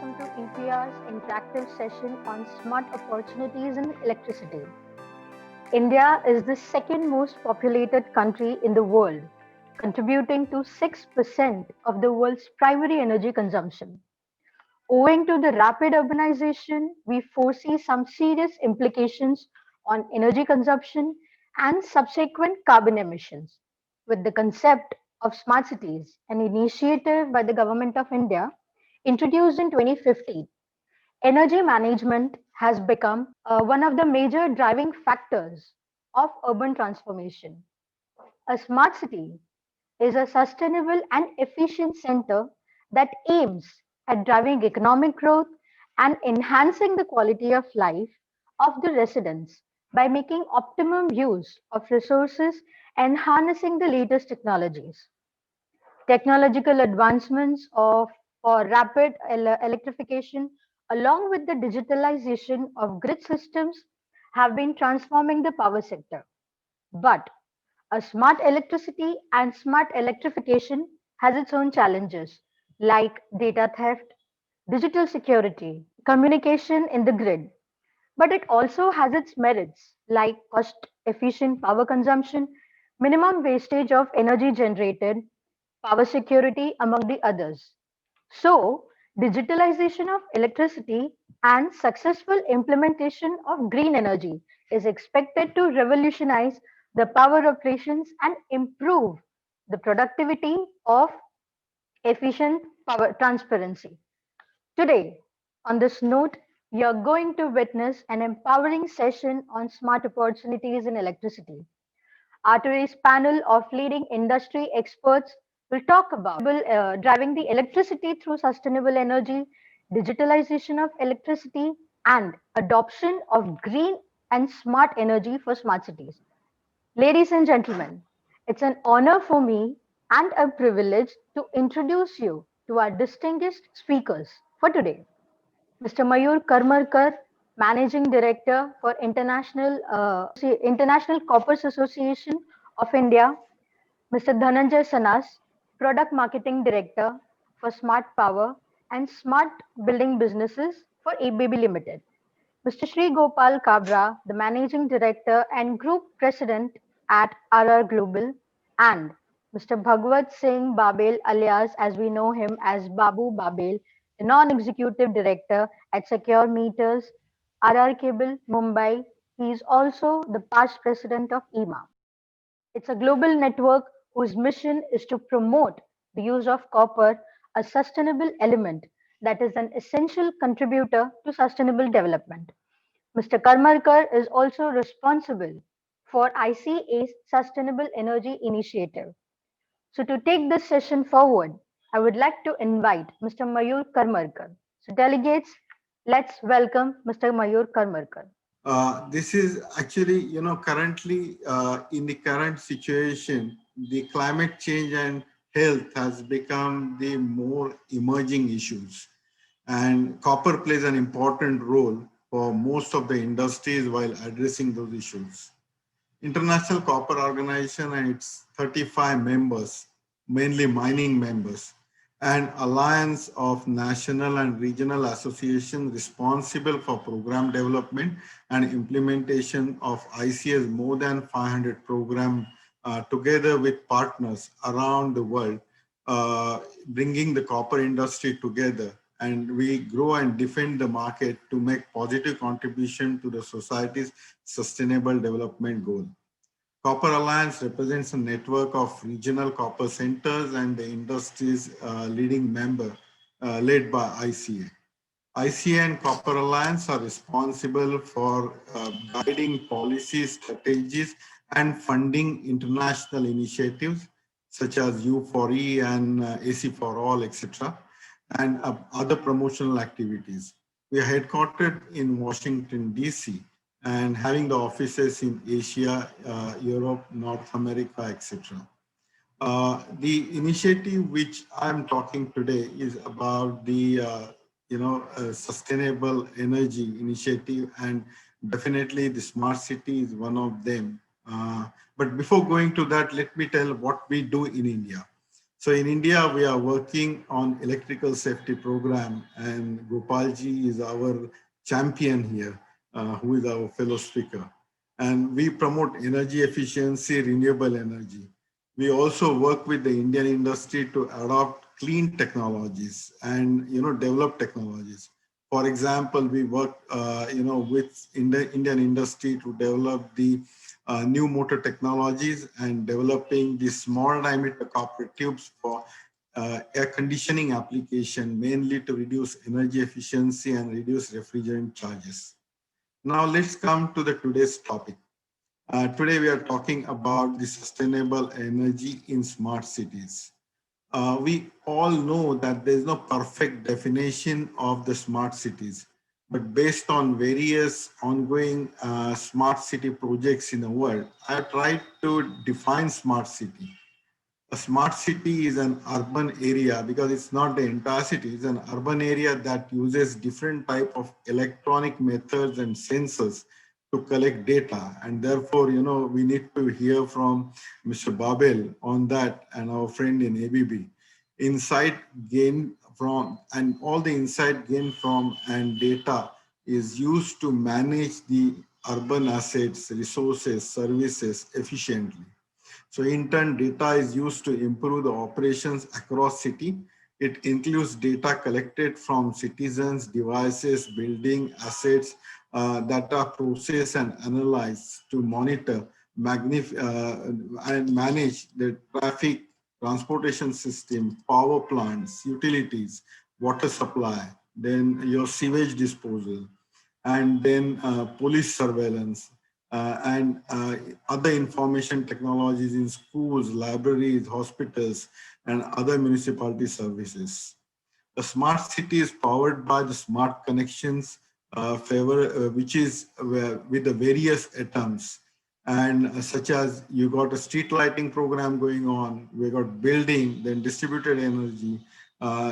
welcome to EPR's interactive session on smart opportunities in electricity. India is the second most populated country in the world, contributing to 6% of the world's primary energy consumption. Owing to the rapid urbanization, we foresee some serious implications on energy consumption and subsequent carbon emissions. With the concept of smart cities, an initiative by the Government of India introduced in 2015, energy management has become one of the major driving factors of urban transformation. A smart city is a sustainable and efficient center that aims at driving economic growth and enhancing the quality of life of the residents by making optimum use of resources and harnessing the latest technologies. Technological advancements of for rapid electrification along with the digitalization of grid systems have been transforming the power sector. But a smart electricity and smart electrification has its own challenges like data theft, digital security, communication in the grid. But it also has its merits like cost efficient power consumption, minimum wastage of energy generated, power security, among the others. So, digitalization of electricity and successful implementation of green energy is expected to revolutionize the power operations and improve the productivity of efficient power transparency. Today, on this note, you're going to witness an empowering session on smart opportunities in electricity. Our today's panel of leading industry experts will talk about driving the electricity through sustainable energy, digitalization of electricity, and adoption of green and smart energy for smart cities. Ladies and gentlemen, it's an honor for me and a privilege to introduce you to our distinguished speakers for today. Mr. Mayur Karmarkar, Managing Director for International Coppers Association of India, Mr. Dhananjay Sanas, Product Marketing Director for Smart Power and Smart Building Businesses for ABB Limited, Mr. Sri Gopal Kabra, the Managing Director and Group President at RR Global, and Mr. Bhagwat Singh Babel, alias as we know him as Babu Babel, the Non-Executive Director at Secure Meters, RR Cable, Mumbai. He is also the past President of EMA. It's a global network whose mission is to promote the use of copper, a sustainable element that is an essential contributor to sustainable development. Mr. Karmarkar is also responsible for ICA's Sustainable Energy Initiative. So to take this session forward, I would like to invite Mr. Mayur Karmarkar. So delegates, let's welcome Mr. Mayur Karmarkar. This is actually, currently in the current situation, the climate change and health has become the more emerging issues. And copper plays an important role for most of the industries while addressing those issues. International Copper Organization and its 35 members, mainly mining members, and alliance of national and regional associations responsible for program development and implementation of ICA's more than 500 program together with partners around the world, bringing the copper industry together, and we grow and defend the market to make positive contribution to the society's sustainable development goal. Copper Alliance represents a network of regional copper centers and the industry's leading member led by ICA. ICA and Copper Alliance are responsible for guiding policies, strategies, and funding international initiatives such as U4E and AC for All, etc., and other promotional activities. We are headquartered in Washington, DC, and having the offices in Asia, Europe, North America, etc. The initiative which I'm talking today is about the sustainable energy initiative, and definitely the smart city is one of them. But before going to that, let me tell what we do in India. So in India, we are working on electrical safety program, and Gopalji is our champion here, who is our fellow speaker. And we promote energy efficiency, renewable energy. We also work with the Indian industry to adopt clean technologies and develop technologies. For example, we work with Indian industry to develop the new motor technologies and developing the small diameter copper tubes for air conditioning application, mainly to reduce energy efficiency and reduce refrigerant charges. Now let's come to the today's topic. Today we are talking about the sustainable energy in smart cities. We all know that there is no perfect definition of the smart cities, but based on various ongoing smart city projects in the world, I tried to define smart city. A smart city is an urban area because it's not the entire city, it's an urban area that uses different type of electronic methods and sensors to collect data. And therefore, we need to hear from Mr. Babel on that and our friend in ABB. Insight gained from and all the insight gained from and data is used to manage the urban assets, resources, services efficiently. So in turn, data is used to improve the operations across city. It includes data collected from citizens, devices, building, assets that are processed and analyzed to monitor, and manage the traffic, transportation system, power plants, utilities, water supply, then your sewage disposal, and then police surveillance, and other information technologies in schools, libraries, hospitals, and other municipality services. The smart city is powered by the smart connections, which is with the various atoms, and such as you got a street lighting program going on, we got building, then distributed energy,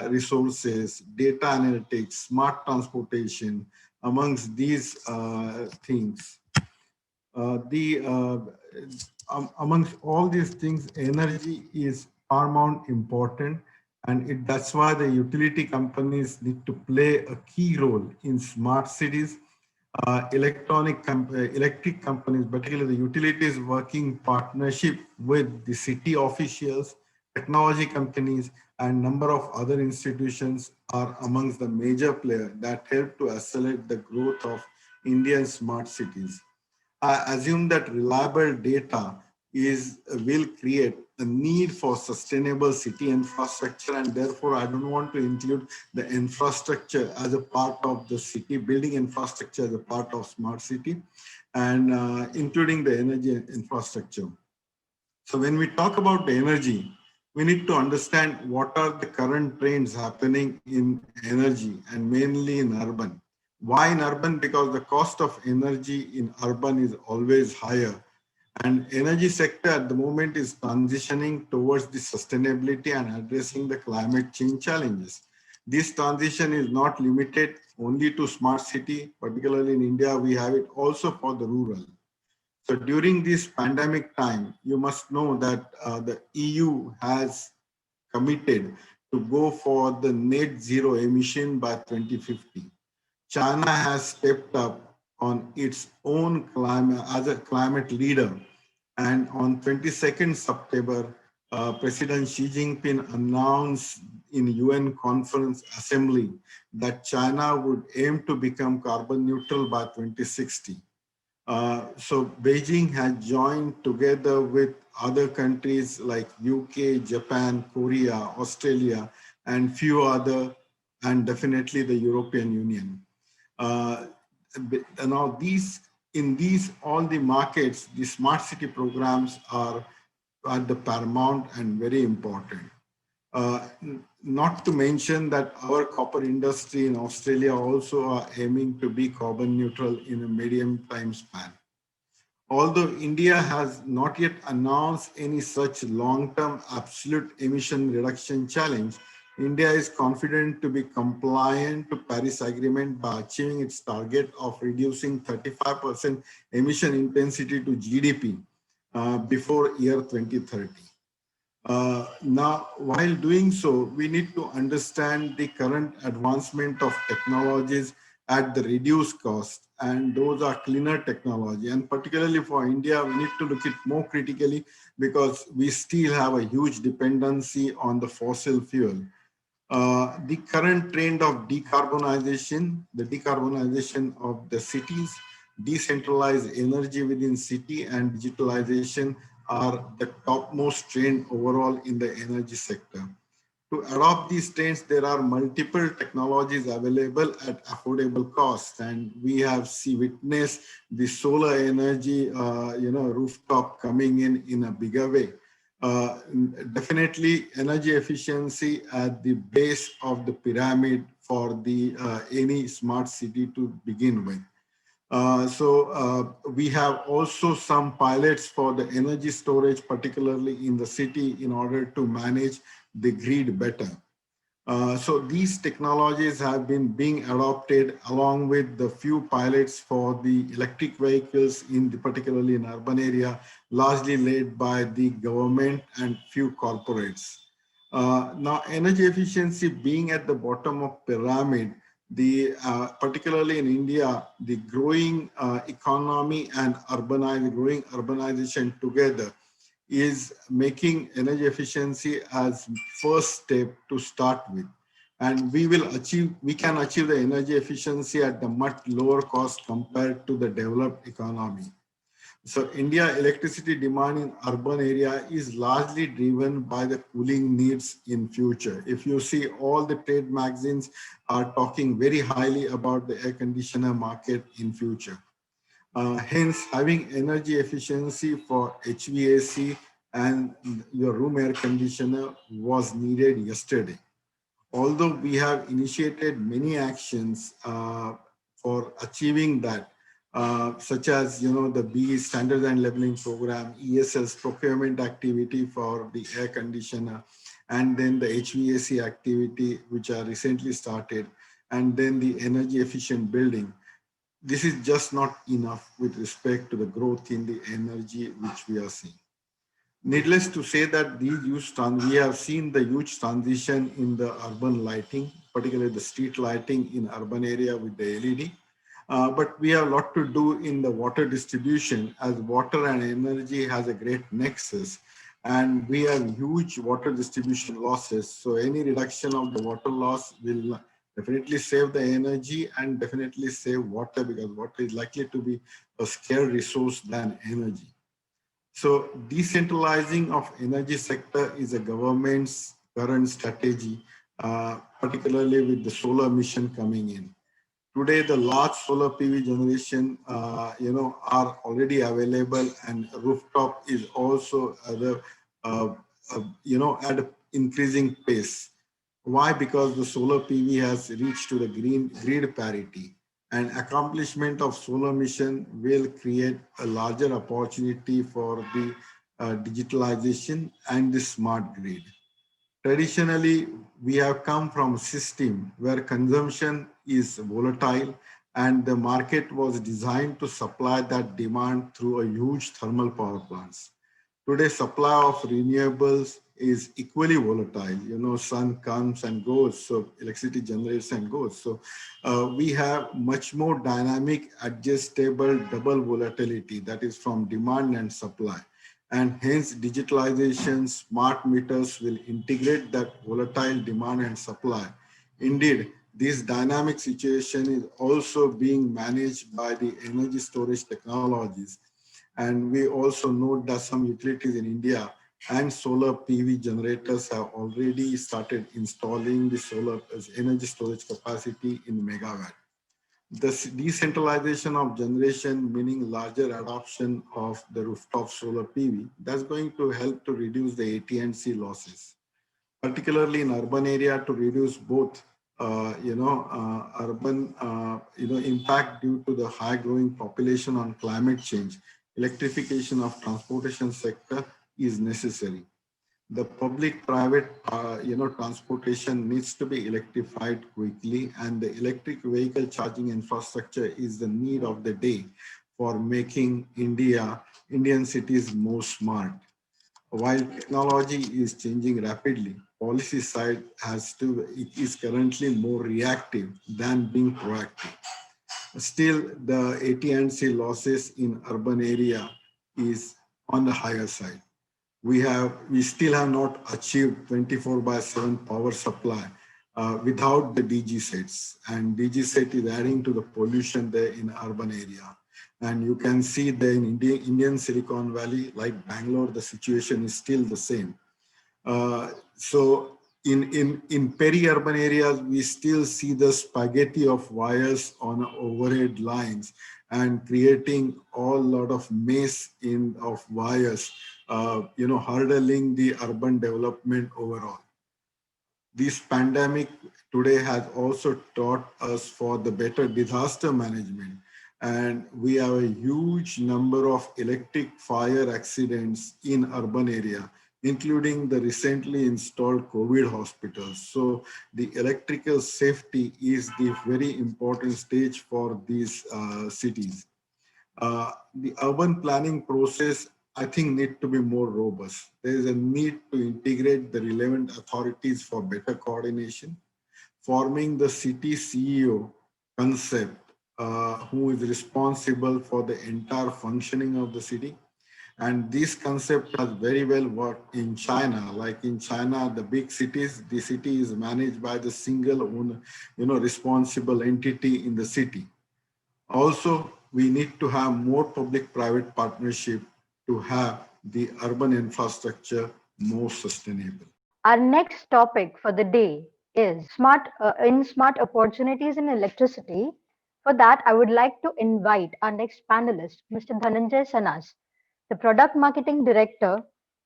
resources, data analytics, smart transportation, amongst these things. Amongst all these things, energy is paramount important, and that's why the utility companies need to play a key role in smart cities. Electric companies, particularly the utilities, working partnership with the city officials, technology companies, and number of other institutions are amongst the major players that help to accelerate the growth of Indian smart cities. I assume that reliable data will create a need for sustainable city infrastructure, and therefore I don't want to include the infrastructure as a part of the city, building infrastructure as a part of smart city, and including the energy infrastructure. So when we talk about the energy, we need to understand what are the current trends happening in energy and mainly in urban. Why in urban? Because the cost of energy in urban is always higher. And energy sector at the moment is transitioning towards the sustainability and addressing the climate change challenges. This transition is not limited only to smart city, particularly in India, we have it also for the rural. So during this pandemic time, you must know that the EU has committed to go for the net zero emission by 2050. China has stepped up on its own climate as a climate leader. And on 22nd September, President Xi Jinping announced in UN Conference Assembly that China would aim to become carbon neutral by 2060. So Beijing has joined together with other countries like UK, Japan, Korea, Australia, and few other, and definitely the European Union. Now in these all the markets, the smart city programs are at the paramount and very important. Uh, Not to mention that our copper industry in Australia also are aiming to be carbon neutral in a medium time span. Although India has not yet announced any such long-term absolute emission reduction challenge, India is confident to be compliant to Paris Agreement by achieving its target of reducing 35% emission intensity to GDP before year 2030. Now, while doing so, we need to understand the current advancement of technologies at the reduced cost, and those are cleaner technology. And particularly for India, we need to look at more critically because we still have a huge dependency on the fossil fuel. The current trend of decarbonization, the decarbonization of the cities, decentralized energy within city, and digitalization are the topmost trend overall in the energy sector. To adopt these trends, there are multiple technologies available at affordable costs, and we have witnessed the solar energy, rooftop coming in a bigger way. Uh, Definitely, energy efficiency at the base of the pyramid for the any smart city to begin with. We have also some pilots for the energy storage, particularly in the city, in order to manage the grid better. So these technologies have been being adopted along with the few pilots for the electric vehicles particularly in urban area, largely led by the government and few corporates. Now, energy efficiency being at the bottom of pyramid, particularly in India, the growing economy and growing urbanization together is making energy efficiency as first step to start with. And we can achieve the energy efficiency at a much lower cost compared to the developed economy. So India electricity demand in urban area is largely driven by the cooling needs in future. If you see, all the trade magazines are talking very highly about the air conditioner market in future. Hence, having energy efficiency for HVAC and your room air conditioner was needed yesterday. Although we have initiated many actions for achieving that, such as the BE Standards and Leveling Program, ESL's procurement activity for the air conditioner, and then the HVAC activity, which are recently started, and then the energy efficient building. This is just not enough with respect to the growth in the energy which we are seeing. Needless to say that we have seen the huge transition in the urban lighting, particularly the street lighting in urban area with the LED. But we have a lot to do in the water distribution, as water and energy has a great nexus, and we have huge water distribution losses. So any reduction of the water loss will definitely save the energy and definitely save water, because water is likely to be a scarce resource than energy. So decentralizing of energy sector is a government's current strategy, particularly with the solar mission coming in. Today, the large solar PV generation, are already available, and rooftop is also at an increasing pace. Why? Because the solar PV has reached to the green grid parity, and accomplishment of solar mission will create a larger opportunity for the digitalization and the smart grid. Traditionally, we have come from a system where consumption is volatile, and the market was designed to supply that demand through a huge thermal power plants. Today, supply of renewables is equally volatile. Sun comes and goes, so electricity generates and goes. So we have much more dynamic, adjustable, double volatility, that is from demand and supply. And hence, digitalization, smart meters will integrate that volatile demand and supply. Indeed, this dynamic situation is also being managed by the energy storage technologies. And we also note that some utilities in India and solar PV generators have already started installing the solar energy storage capacity in megawatt. The decentralization of generation, meaning larger adoption of the rooftop solar PV, that's going to help to reduce the AT&C losses, particularly in urban area, to reduce both urban impact due to the high growing population on climate change. Electrification of transportation sector is necessary. The public-private, transportation needs to be electrified quickly, and the electric vehicle charging infrastructure is the need of the day for making Indian cities more smart. while technology is changing rapidly, policy side it is currently more reactive than being proactive. Still, the AT&C losses in urban area is on the higher side. We still have not achieved 24 by 7 power supply without the DG sets, and DG set is adding to the pollution there in urban area. And you can see that in Indian Silicon Valley, like Bangalore, the situation is still the same. So in peri-urban areas, we still see the spaghetti of wires on overhead lines and creating all lot of mess of wires, hurdling the urban development overall. This pandemic today has also taught us for the better disaster management. And we have a huge number of electric fire accidents in urban area, including the recently installed COVID hospitals. So the electrical safety is the very important stage for these cities. The urban planning process, I think, need to be more robust. There is a need to integrate the relevant authorities for better coordination, forming the city CEO concept, who is responsible for the entire functioning of the city. And this concept has very well worked in China. Like in China, the big cities, the city is managed by the single owner, responsible entity in the city. Also, we need to have more public-private partnership to have the urban infrastructure more sustainable. Our next topic for the day is smart opportunities in electricity. For that, I would like to invite our next panelist, Mr. Dhananjay Sanas, the Product Marketing Director,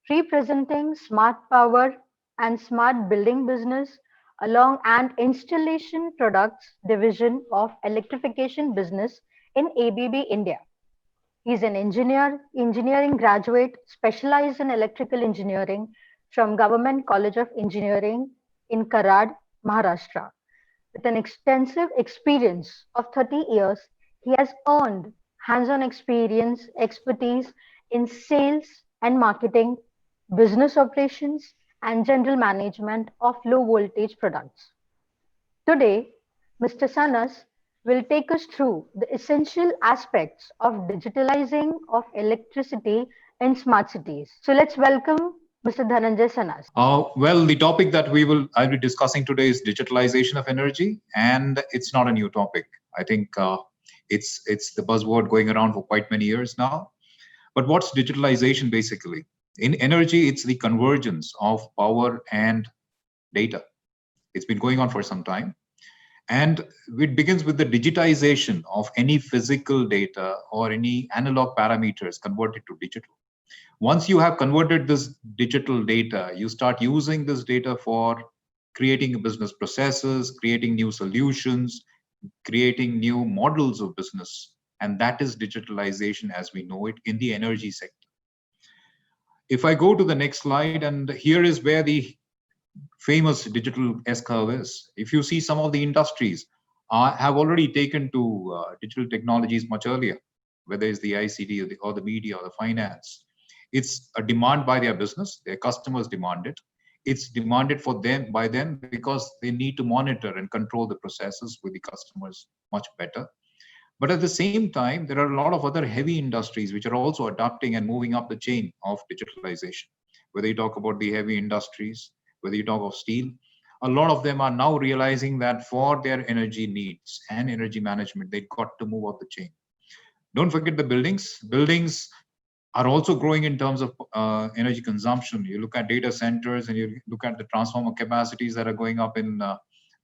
representing Smart Power and Smart Building Business, along and Installation Products Division of Electrification Business in ABB India. He's an engineering graduate, specialized in electrical engineering from Government College of Engineering in Karad, Maharashtra. With an extensive experience of 30 years, he has earned hands-on expertise in sales and marketing, business operations, and general management of low voltage products. Today, Mr. Sanas will take us through the essential aspects of digitalizing of electricity in smart cities. So let's welcome Mr. Dhananjay Sanas. Well, the topic that I'll be discussing today is digitalization of energy, and it's not a new topic. I think it's the buzzword going around for quite many years now. But what's digitalization basically? In energy, it's the convergence of power and data. It's been going on for some time. And it begins with the digitization of any physical data or any analog parameters converted to digital. Once you have converted this digital data, you start using this data for creating business processes, creating new solutions, creating new models of business. And that is digitalization as we know it in the energy sector. If I go to the next slide, and here is where the famous digital S-curve is. If you see, some of the industries have already taken to digital technologies much earlier, whether it's the ICT or the media or the finance. It's a demand by their business. Their customers demand it. It's demanded by them because they need to monitor and control the processes with the customers much better. But at the same time, there are a lot of other heavy industries which are also adapting and moving up the chain of digitalization. Whether you talk about the heavy industries, whether you talk of steel, a lot of them are now realizing that for their energy needs and energy management, they've got to move up the chain. Don't forget the buildings. Buildings are also growing in terms of energy consumption. You look at data centers and you look at the transformer capacities that are going up in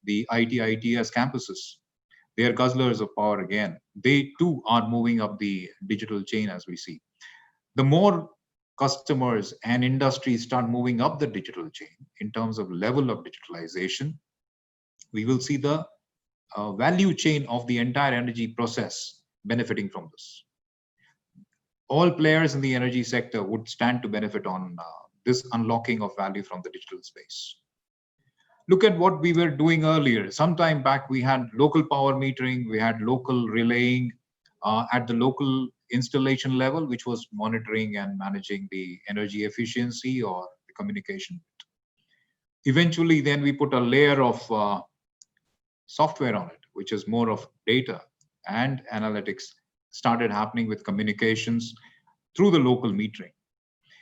the ITS campuses. They are guzzlers of power again. They too are moving up the digital chain as we see. The more customers and industries start moving up the digital chain in terms of level of digitalization, we will see the value chain of the entire energy process benefiting from this. All players in the energy sector would stand to benefit on this unlocking of value from the digital space. Look at what we were doing earlier. Some time back, we had local power metering, we had local relaying at the local installation level, which was monitoring and managing the energy efficiency or the communication. Eventually, then we put a layer of software on it, which is more of data, and analytics started happening with communications through the local metering.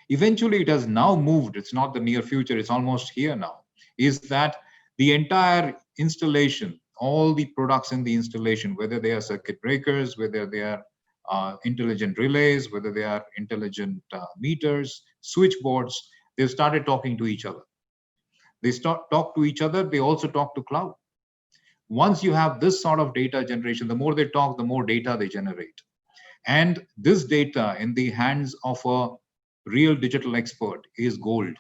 Eventually, it has now moved. It's not the near future, it's almost here now, is that the entire installation, all the products in the installation, whether they are circuit breakers, whether they are intelligent relays, whether they are intelligent meters, switchboards, they've started talking to each other. They talk to each other, they also talk to cloud. Once you have this sort of data generation, the more they talk, the more data they generate. And this data in the hands of a real digital expert is gold.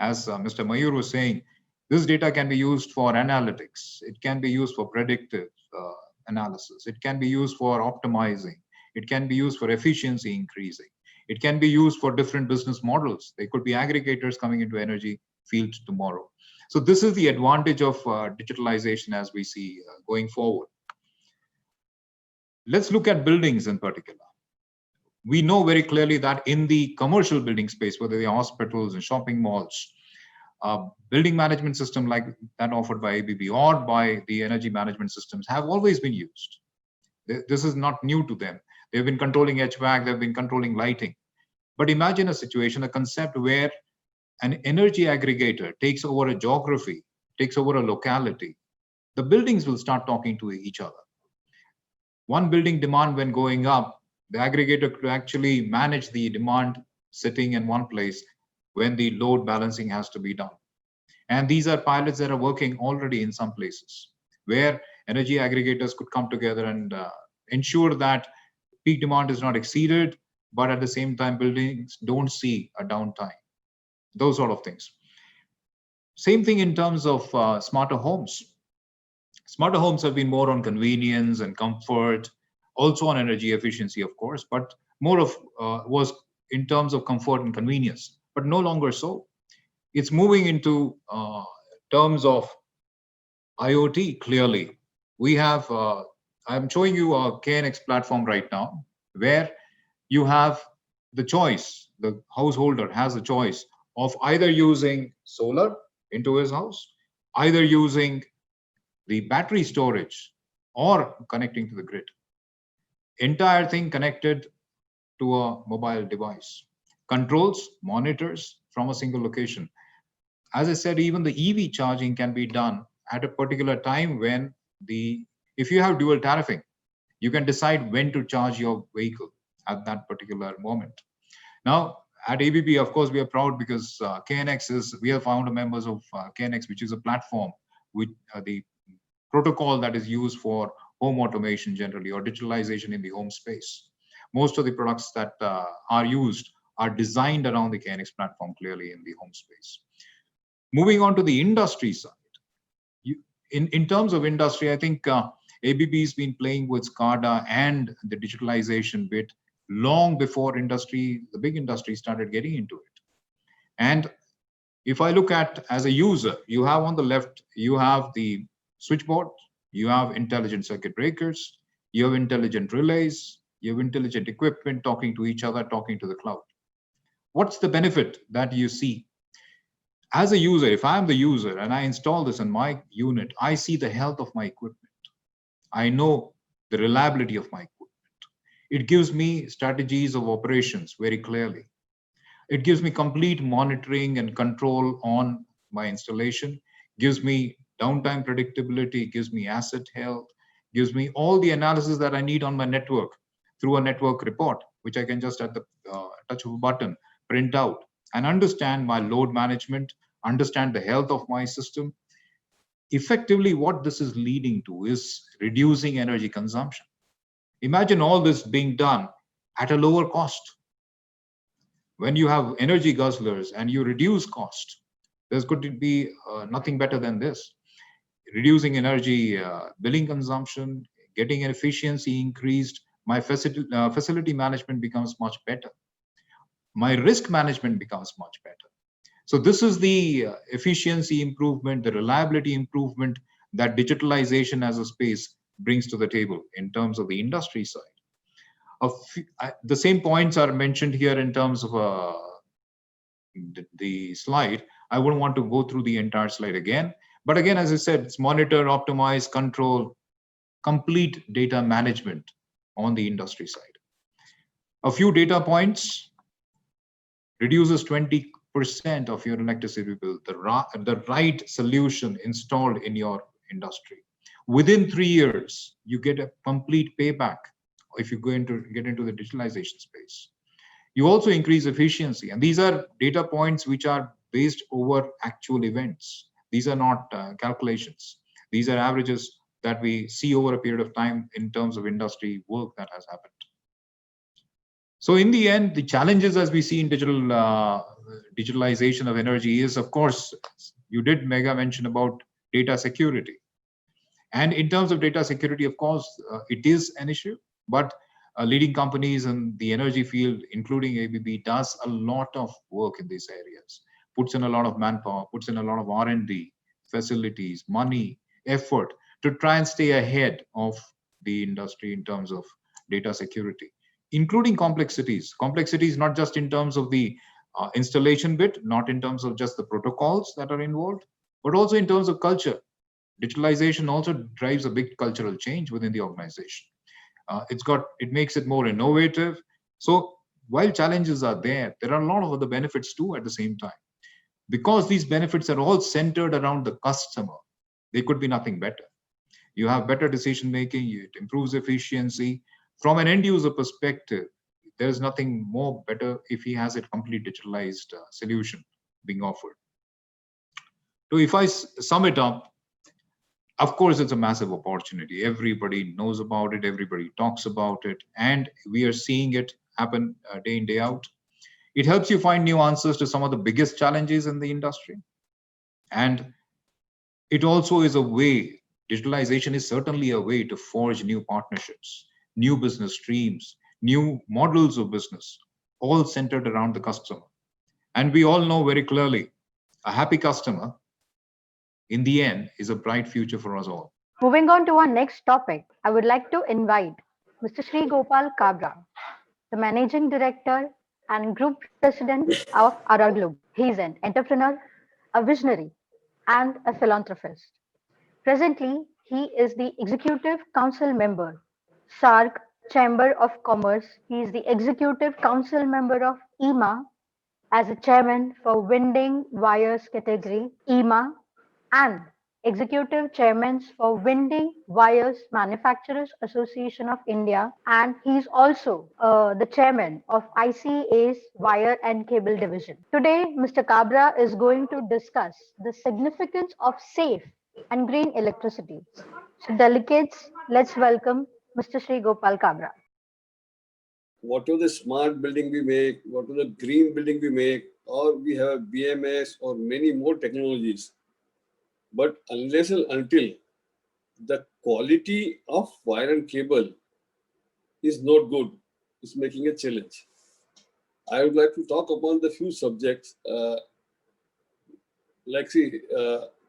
As Mr. Mayur was saying, this data can be used for analytics. It can be used for predictive analysis. It can be used for optimizing. It can be used for efficiency increasing. It can be used for different business models. They could be aggregators coming into energy field tomorrow. So this is the advantage of digitalization as we see going forward. Let's look at buildings in particular. We know very clearly that in the commercial building space, whether they are hospitals and shopping malls, building management system like that offered by ABB or by the energy management systems have always been used. This is not new to them. They've been controlling HVAC, they've been controlling lighting. But imagine a situation, a concept where an energy aggregator takes over a geography, takes over a locality. The buildings will start talking to each other. One building demand when going up, the aggregator could actually manage the demand sitting in one place when the load balancing has to be done. And these are pilots that are working already in some places where energy aggregators could come together and ensure that peak demand is not exceeded, but at the same time, buildings don't see a downtime. Those sort of things. Same thing in terms of smarter homes. Smarter homes have been more on convenience and comfort, also on energy efficiency, of course, but more of was in terms of comfort and convenience, but no longer so. It's moving into terms of IoT, clearly. We have, I'm showing you a KNX platform right now, where you have the choice, the householder has a choice of either using solar into his house, either using the battery storage, or connecting to the grid. Entire thing connected to a mobile device. Controls, monitors from a single location. As I said, even the EV charging can be done at a particular time when if you have dual tariffing, you can decide when to charge your vehicle at that particular moment. Now, at ABB, of course, we are proud because we are founder members of KNX, which is a platform with the protocol that is used for home automation generally, or digitalization in the home space. Most of the products that are used are designed around the KNX platform, clearly in the home space. Moving on to the industry side. In terms of industry, I think ABB has been playing with SCADA and the digitalization bit long before the big industry started getting into it. And if I look at as a user, you have on the left, you have the switchboard, you have intelligent circuit breakers, you have intelligent relays, you have intelligent equipment talking to each other, talking to the cloud. What's the benefit that you see? As a user, if I'm the user and I install this in my unit, I see the health of my equipment. I know the reliability of my equipment. It gives me strategies of operations very clearly. It gives me complete monitoring and control on my installation, gives me downtime predictability, gives me asset health, gives me all the analysis that I need on my network through a network report, which I can just at the touch of a button print out and understand my load management, understand the health of my system. Effectively, what this is leading to is reducing energy consumption. Imagine all this being done at a lower cost. When you have energy guzzlers and you reduce cost, there's going to be nothing better than this. Reducing energy billing consumption, getting efficiency increased, my facility management becomes much better. My risk management becomes much better. So this is the efficiency improvement, the reliability improvement that digitalization as a space brings to the table in terms of the industry side. The same points are mentioned here in terms of the slide. I wouldn't want to go through the entire slide again. But again, as I said, it's monitor, optimize, control, complete data management on the industry side. A few data points: reduces 20% of your electricity bill, the right solution installed in your industry. Within 3 years, you get a complete payback if you get into the digitalization space. You also increase efficiency, and these are data points which are based over actual events. These are not calculations. These are averages that we see over a period of time in terms of industry work that has happened. So in the end, the challenges as we see in digitalization of energy is, of course, you did Mega mention about data security. And in terms of data security, of course, it is an issue, but leading companies in the energy field, including ABB, does a lot of work in these areas, puts in a lot of manpower, puts in a lot of R&D, facilities, money, effort to try and stay ahead of the industry in terms of data security, including complexities. Complexities not just in terms of the installation bit, not in terms of just the protocols that are involved, but also in terms of culture. Digitalization also drives a big cultural change within the organization. It makes it more innovative. So while challenges are there are a lot of other benefits too at the same time. Because these benefits are all centered around the customer, they could be nothing better. You have better decision making, it improves efficiency. From an end user perspective, there's nothing more better if he has a complete digitalized solution being offered. So if I sum it up, of course, it's a massive opportunity. Everybody knows about it, everybody talks about it, and we are seeing it happen day in, day out. It helps you find new answers to some of the biggest challenges in the industry. And it also is a way, digitalization is certainly a way to forge new partnerships, new business streams, new models of business, all centered around the customer. And we all know very clearly, a happy customer, in the end, is a bright future for us all. Moving on to our next topic, I would like to invite Mr. Sri Gopal Kabra, the Managing Director and Group President of RR Global. He is an entrepreneur, a visionary, and a philanthropist. Presently, he is the Executive Council Member, SAARC Chamber of Commerce. He is the Executive Council Member of EMA as a Chairman for Winding Wires category, EMA, and Executive Chairman for Winding Wires Manufacturers Association of India, and he's also the Chairman of ICA's Wire and Cable Division. Today, Mr. Kabra is going to discuss the significance of safe and green electricity. So delegates, let's welcome Mr. Sri Gopal Kabra. Whatever the smart building we make, whatever the green building we make, or we have BMS or many more technologies, but unless and until the quality of wire and cable is not good, it's making a challenge. I would like to talk upon the few subjects,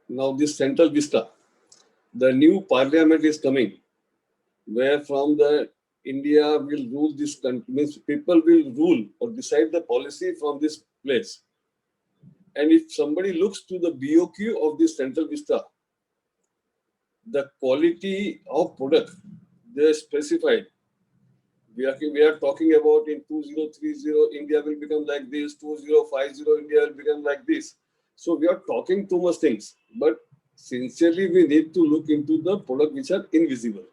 now this Central Vista, the new parliament is coming, where from the India will rule this country, means people will rule or decide the policy from this place. And if somebody looks to the BOQ of this Central Vista, the quality of product they are specified. We are talking about in 2030 India will become like this, 2050 India will become like this. So we are talking too much things, but sincerely we need to look into the product which are invisible.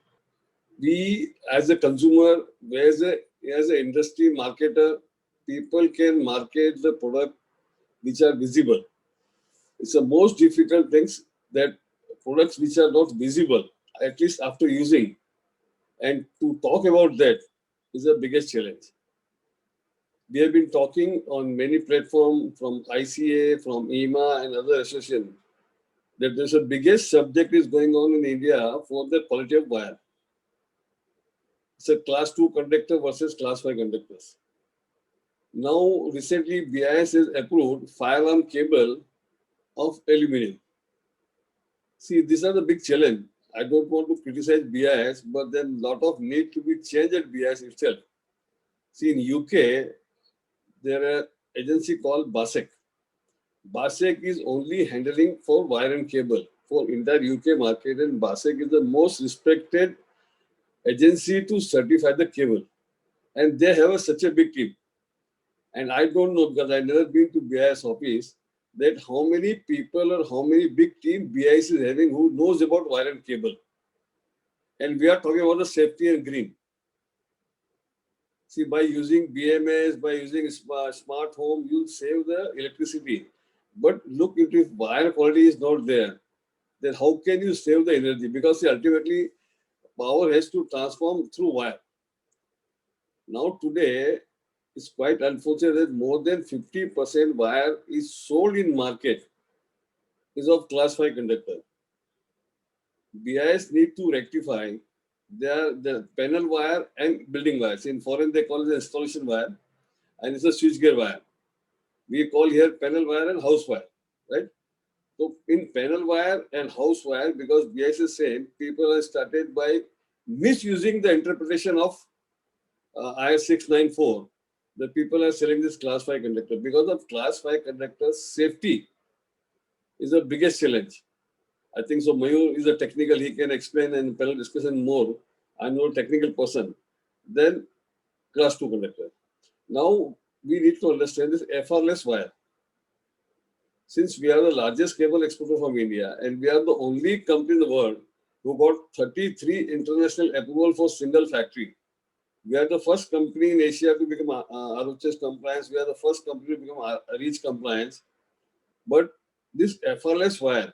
We as a consumer, as an industry marketer, people can market the product which are visible. It's the most difficult things, that products which are not visible, at least after using. And to talk about that is the biggest challenge. We have been talking on many platforms from ICA, from EMA and other associations, that there's a biggest subject is going on in India for the quality of wire. It's a class 2 conductor versus class 5 conductors. Now, recently, BIS has approved fire alarm cable of aluminum. See, these are the big challenge. I don't want to criticize BIS, but then a lot of need to be changed at BIS itself. See, in UK, there are agency called BASEC. BASEC is only handling for wire and cable for entire UK market, and BASEC is the most respected agency to certify the cable. And they have such a big team. And I don't know, because I've never been to BIS office, that how many people or how many big team BIS is having who knows about wire and cable. And we are talking about the safety and green. See, by using BMS, by using smart home, you'll save the electricity. But look, if wire quality is not there, then how can you save the energy? Because see, ultimately, power has to transform through wire. Now today, it's quite unfortunate that more than 50% wire is sold in market is of class 5 conductor. BIS need to rectify the panel wire and building wires. In foreign, they call it the installation wire, and it's a switchgear wire. We call here panel wire and house wire, right? So in panel wire and house wire, because BIS is saying people have started by misusing the interpretation of IS 694. The people are selling this class 5 conductor. Because of class 5 conductors, safety is the biggest challenge. I think so. Mayur is a technical, he can explain and panel discussion more. I'm not a technical person. Then class 2 conductor. Now we need to understand this FR-less wire. Since we are the largest cable exporter from India and we are the only company in the world who got 33 international approval for single factory. We are the first company in Asia to become ROHS compliance. We are the first company to become REACH compliance. But this FR-less wire,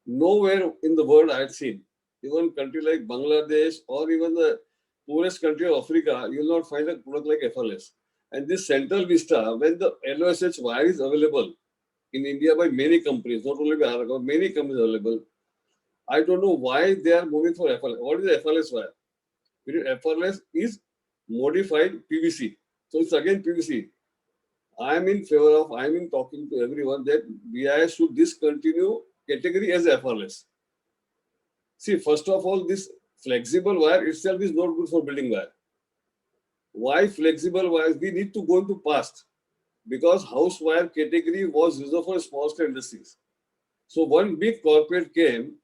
nowhere in the world I had seen. Even country like Bangladesh or even the poorest country of Africa, you will not find a product like FR-less. And this Central Vista, when the LOSH wire is available in India by many companies, not only by Aragon, many companies available, I don't know why they are moving for FR-less. What is the FR-less wire? FR-less is modified PVC. So it's again PVC. I'm in talking to everyone that BIS should discontinue category as FR-less. See, first of all, this flexible wire itself is not good for building wire. Why flexible wires? We need to go into past because house wire category was reserved for small scale industries. So one big corporate came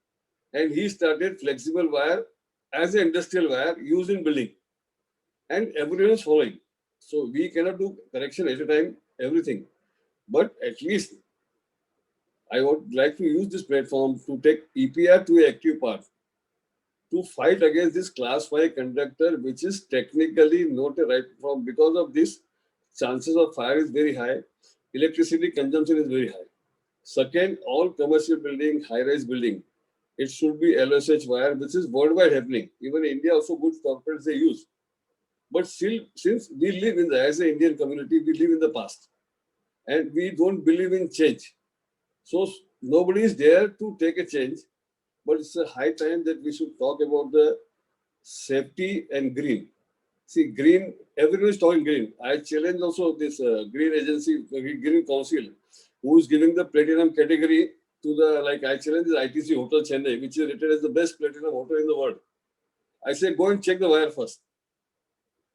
and he started flexible wire as an industrial wire used in building. And everyone is following. So we cannot do correction at a time, everything. But at least I would like to use this platform to take EPR to an active part to fight against this class 5 conductor, which is technically not a right from. Because of this, chances of fire is very high, electricity consumption is very high. Second, all commercial building, high-rise building, it should be LOSH wire, which is worldwide happening. Even in India, also good corporates they use. But still, since we live as an Indian community, we live in the past. And we don't believe in change. So nobody is there to take a change. But it's a high time that we should talk about the safety and green. See, green, everyone is talking green. I challenge also this green agency, green council, who is giving the platinum category to the, like I challenge the ITC Hotel Chennai, which is rated as the best platinum hotel in the world. I say, go and check the wire first.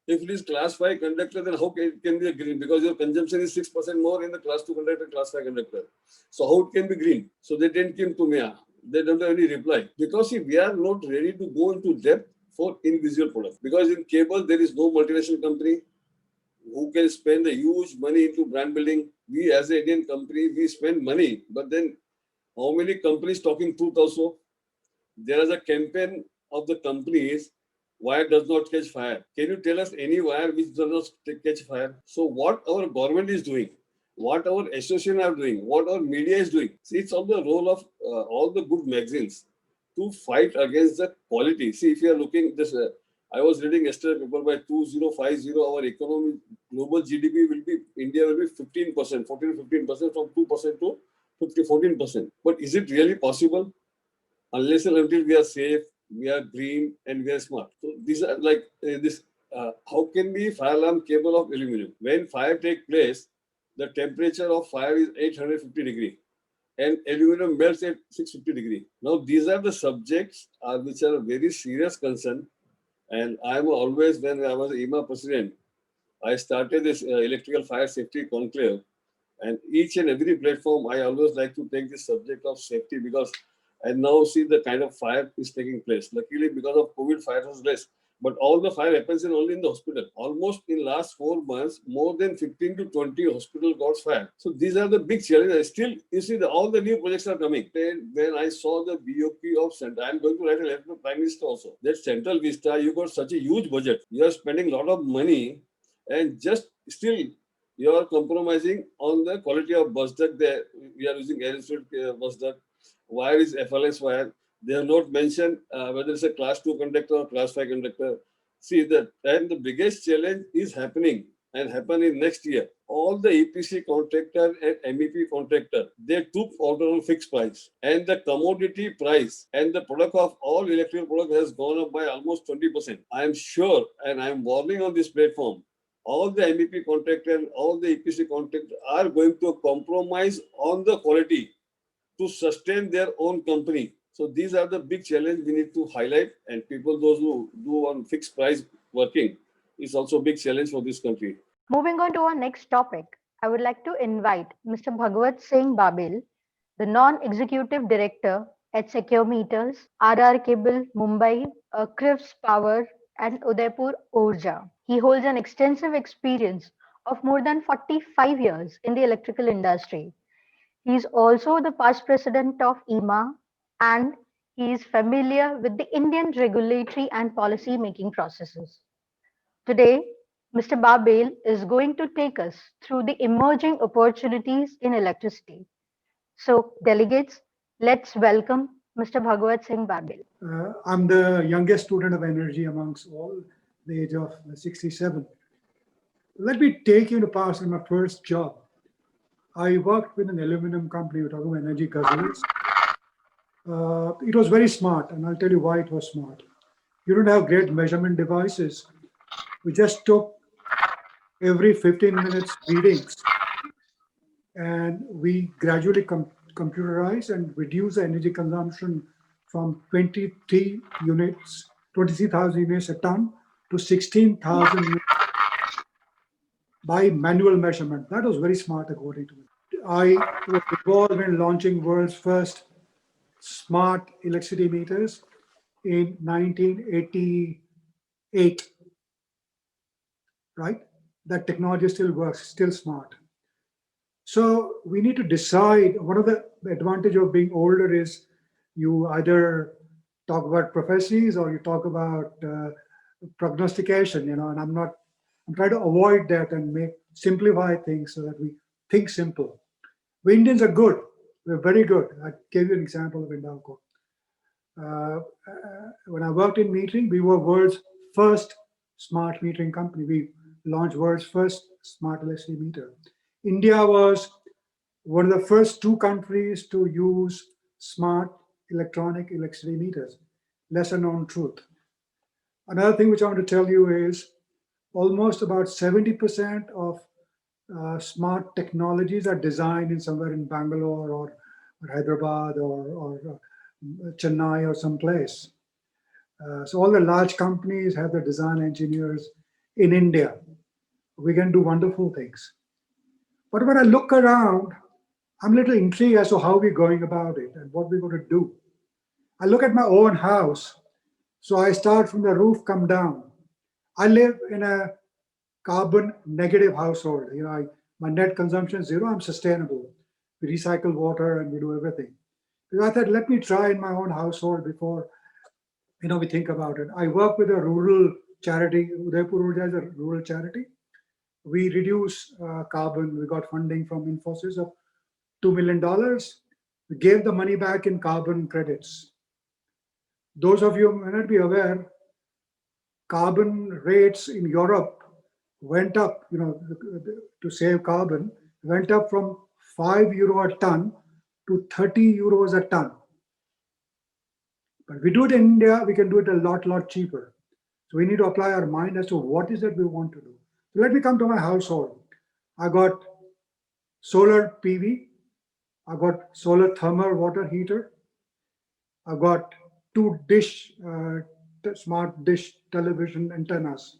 If it is class 5 conductor, then how it can be a green? Because your consumption is 6% more in the class 2 conductor, class 5 conductor. So how it can be green? So they didn't come to me. They don't have any reply. Because see, we are not ready to go into depth for individual products. Because in cable, there is no multinational company who can spend a huge money into brand building. We as an Indian company, we spend money. But then how many companies talking truth also? There is a campaign of the companies, wire does not catch fire. Can you tell us any wire which does not catch fire? So what our government is doing, what our association are doing, what our media is doing. See, it's on the role of all the good magazines to fight against the quality. See, if you are looking this, I was reading yesterday paper by 2050, our economy, global GDP will be, India will be 15%, 14-15% from 2% to 14%. But is it really possible? Unless and until we are safe, we are green, and we are smart. So these are like this. How can be fire alarm capable of aluminum? When fire takes place, the temperature of fire is 850 degrees, and aluminum melts at 650 degrees. Now these are the subjects which are a very serious concern. And I am always, when I was IMA president, I started this electrical fire safety conclave, and each and every platform, I always like to take the subject of safety because I now see the kind of fire is taking place. Luckily, because of COVID, fire was less. But all the fire happens only in the hospital. Almost in last 4 months, more than 15 to 20 hospital got fire. So these are the big challenges. Still, you see, all the new projects are coming. Then when I saw the BOP of Central, I'm going to write a letter to Prime Minister also. That Central Vista, you got such a huge budget. You are spending a lot of money, and just still you are compromising on the quality of bus duct. There, we are using air-insulated bus duct. Wire is FLS wire. They have not mentioned whether it's a class 2 conductor or class 5 conductor. See that, and the biggest challenge is happening and happen in next year. All the EPC contractor and MEP contractor, they took order on fixed price, and the commodity price and the product of all electrical product has gone up by almost 20%. I am sure, and I am warning on this platform, all the MEP contractor, all the EPC contractor are going to compromise on the quality to sustain their own company. So these are the big challenge we need to highlight, and people, those who do on fixed price working, is also a big challenge for this country. Moving on to our next topic, I would like to invite Mr. Bhagwat Singh Babil, the non-executive director at Secure Meters, RR Cable, Mumbai, Crifts Power, and Udaipur Urja. He holds an extensive experience of more than 45 years in the electrical industry. He is also the past president of EMA, and he is familiar with the Indian regulatory and policy making processes. Today, Mr. Babil is going to take us through the emerging opportunities in electricity. So, delegates, let's welcome Mr. Bhagwat Singh Babil. I'm the youngest student of energy amongst all, the age of 67. Let me take you to past in my first job. I worked with an aluminum company, we're talking about Energy Cousins. It was very smart, and I'll tell you why it was smart. You don't have great measurement devices. We just took every 15 minutes readings, and we gradually computerized and reduced the energy consumption from 23,000 units a ton to 16,000 units by manual measurement. That was very smart, according to me. I was involved in launching world's first smart electricity meters in 1988, right? That technology still works, still smart. So we need to decide. One of the advantage of being older is you either talk about prophecies or you talk about prognostication, and I'm trying to avoid that and simplify things so that we think simple. We Indians are good. We're very good. I gave you an example of Hindalco. When I worked in metering, we were world's first smart metering company. We launched world's first smart electricity meter. India was one of the first 2 countries to use smart electronic electricity meters. Lesser known truth. Another thing which I want to tell you is almost about 70% of smart technologies are designed in somewhere in Bangalore or Hyderabad or Chennai or someplace. So all the large companies have their design engineers in India. We can do wonderful things. But when I look around, I'm a little intrigued as to how we're going about it and what we're going to do. I look at my own house. So I start from the roof, come down. I live in a carbon negative household. My net consumption is 0. I'm sustainable. We recycle water and we do everything. So I thought, let me try in my own household before we think about it. I work with a rural charity. Udaipur Urja is a rural charity. We reduce carbon. We got funding from Infosys of $2 million. We gave the money back in carbon credits. Those of you who may not be aware, carbon rates in Europe went up, to save carbon, went up from €5 a ton to €30 a ton. But we do it in India, we can do it a lot cheaper. So we need to apply our mind as to what is it we want to do. So let me come to my household. I got solar PV, I got solar thermal water heater, I got 2 smart dish television antennas.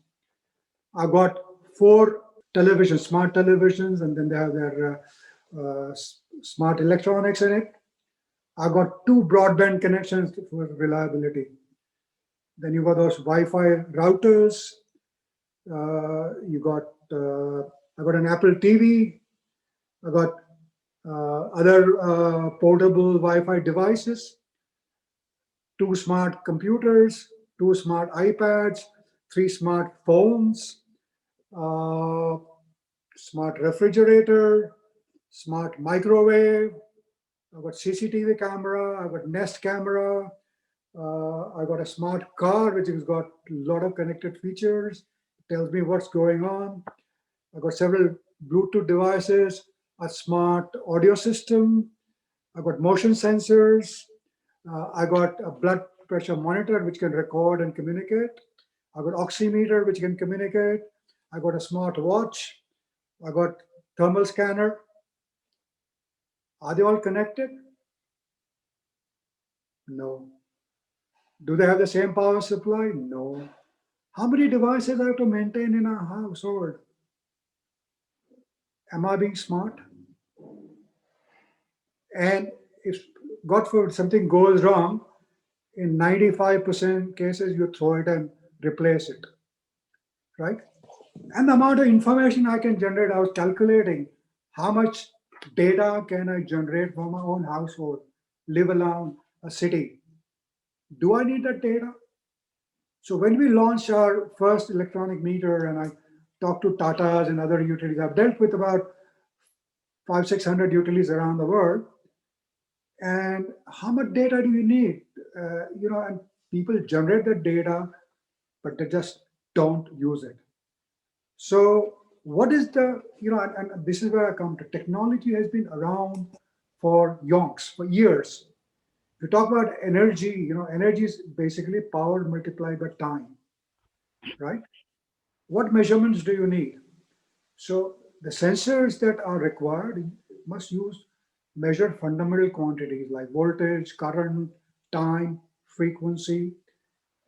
I got 4 televisions, smart televisions, and then they have their smart electronics in it. I've got 2 broadband connections for reliability. Then you got those Wi-Fi routers. I got an Apple TV. I got other portable Wi-Fi devices, 2 smart computers, 2 smart iPads, 3 smart phones, smart refrigerator, smart microwave. I've got CCTV camera. I've got Nest camera. I've got a smart car, which has got a lot of connected features. It tells me what's going on. I've got several Bluetooth devices, a smart audio system. I've got motion sensors. I got a blood pressure monitor, which can record and communicate. I've got oximeter, which can communicate. I got a smart watch. I got thermal scanner. Are they all connected? No. Do they have the same power supply? No. How many devices I have to maintain in a household? Am I being smart? And if, God forbid, something goes wrong, in 95% cases, you throw it and replace it, right? And the amount of information I can generate, I was calculating how much data can I generate from my own household, live alone, a city. Do I need that data? So when we launched our first electronic meter, and I talked to Tatas and other utilities, I've dealt with about 500-600 utilities around the world. And how much data do you need? And people generate the data, but they just don't use it. So what is the, and this is where I come to, technology has been around for yonks, for years. If you talk about energy, energy is basically power multiplied by time, right? What measurements do you need? So the sensors that are required must measure fundamental quantities like voltage, current, time, frequency,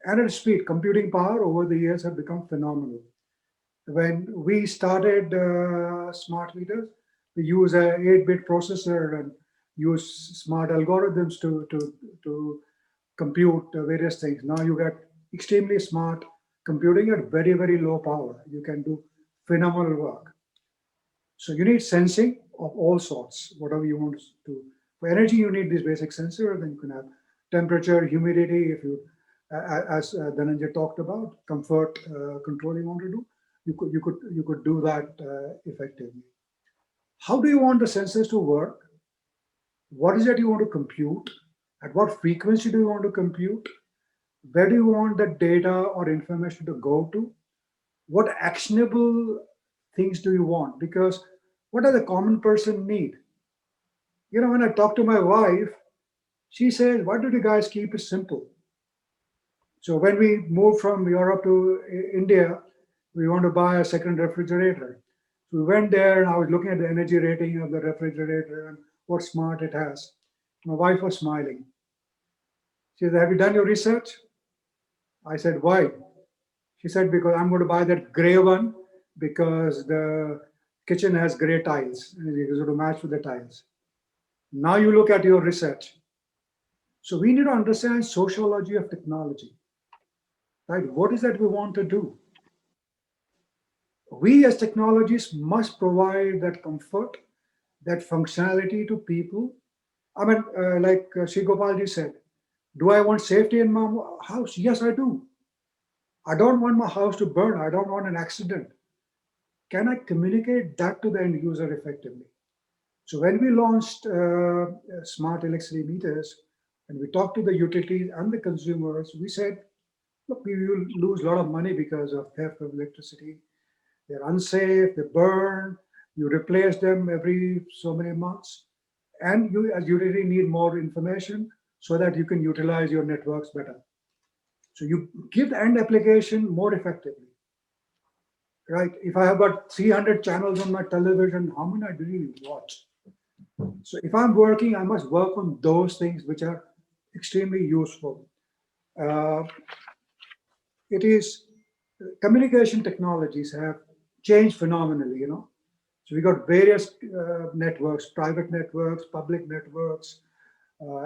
and at speed. Computing power over the years have become phenomenal. When we started smart meters, we use a 8-bit processor and use smart algorithms to compute various things. Now you get extremely smart computing at very, very low power. You can do phenomenal work. So you need sensing of all sorts, whatever you want to do. For energy, you need this basic sensor. Then you can have temperature, humidity. If you, as Dhananjay talked about, comfort control you want to do, you could do that effectively. How do you want the sensors to work? What is it you want to compute? At what frequency do you want to compute? Where do you want the data or information to go to? What actionable things do you want? Because what does the common person need? When I talk to my wife, she says, why don't you guys keep it simple? So when we moved from Europe to India, we want to buy a second refrigerator. So we went there and I was looking at the energy rating of the refrigerator and what smart it has. My wife was smiling. She said, have you done your research? I said, why? She said, because I'm going to buy that gray one because the kitchen has gray tiles and it's going to match with the tiles. Now you look at your research. So we need to understand sociology of technology, right? What is that we want to do? We as technologists must provide that comfort, that functionality to people. I mean, like Sri Gopalji said, do I want safety in my house? Yes, I do. I don't want my house to burn. I don't want an accident. Can I communicate that to the end user effectively? So when we launched smart electricity meters, and we talked to the utilities and the consumers, we said, look, we will lose a lot of money because of theft of electricity. They're unsafe, they burn, you replace them every so many months. And you as utility need more information so that you can utilize your networks better. So you give the end application more effectively, right? If I have got 300 channels on my television, how many do you watch? So if I'm working, I must work on those things which are extremely useful. It is communication technologies have changed phenomenally, So we got various networks, private networks, public networks,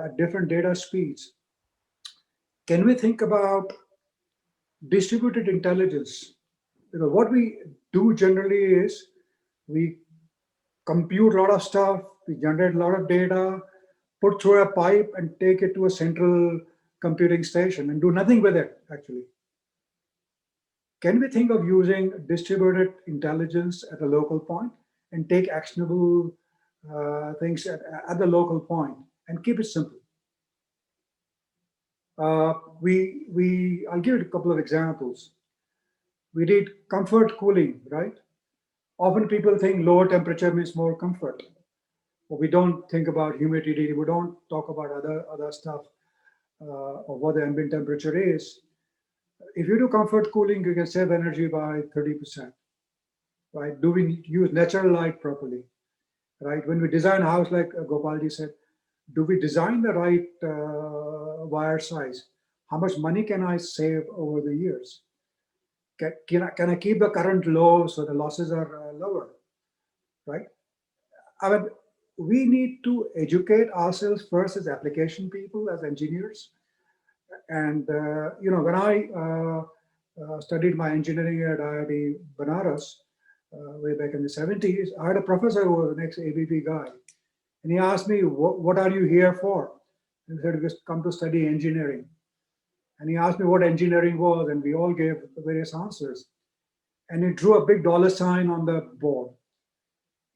at different data speeds. Can we think about distributed intelligence? Because what we do generally is we compute a lot of stuff, we generate a lot of data, put through a pipe and take it to a central computing station and do nothing with it, actually. Can we think of using distributed intelligence at a local point and take actionable things at the local point and keep it simple? I'll give it a couple of examples. We did comfort cooling, right? Often people think lower temperature means more comfort. But we don't think about humidity. We don't talk about other stuff of what the ambient temperature is. If you do comfort cooling, you can save energy by 30%, right? Do we use natural light properly, right? When we design a house, like Gopalji said, do we design the right wire size? How much money can I save over the years? Can I keep the current low so the losses are lower, right? I mean, we need to educate ourselves first as application people, as engineers. And, when I studied my engineering at IIT Banaras way back in the 70s, I had a professor who was an ex-ABB guy. And he asked me, what are you here for? And I said, just come to study engineering. And he asked me what engineering was, and we all gave various answers. And he drew a big dollar sign on the board.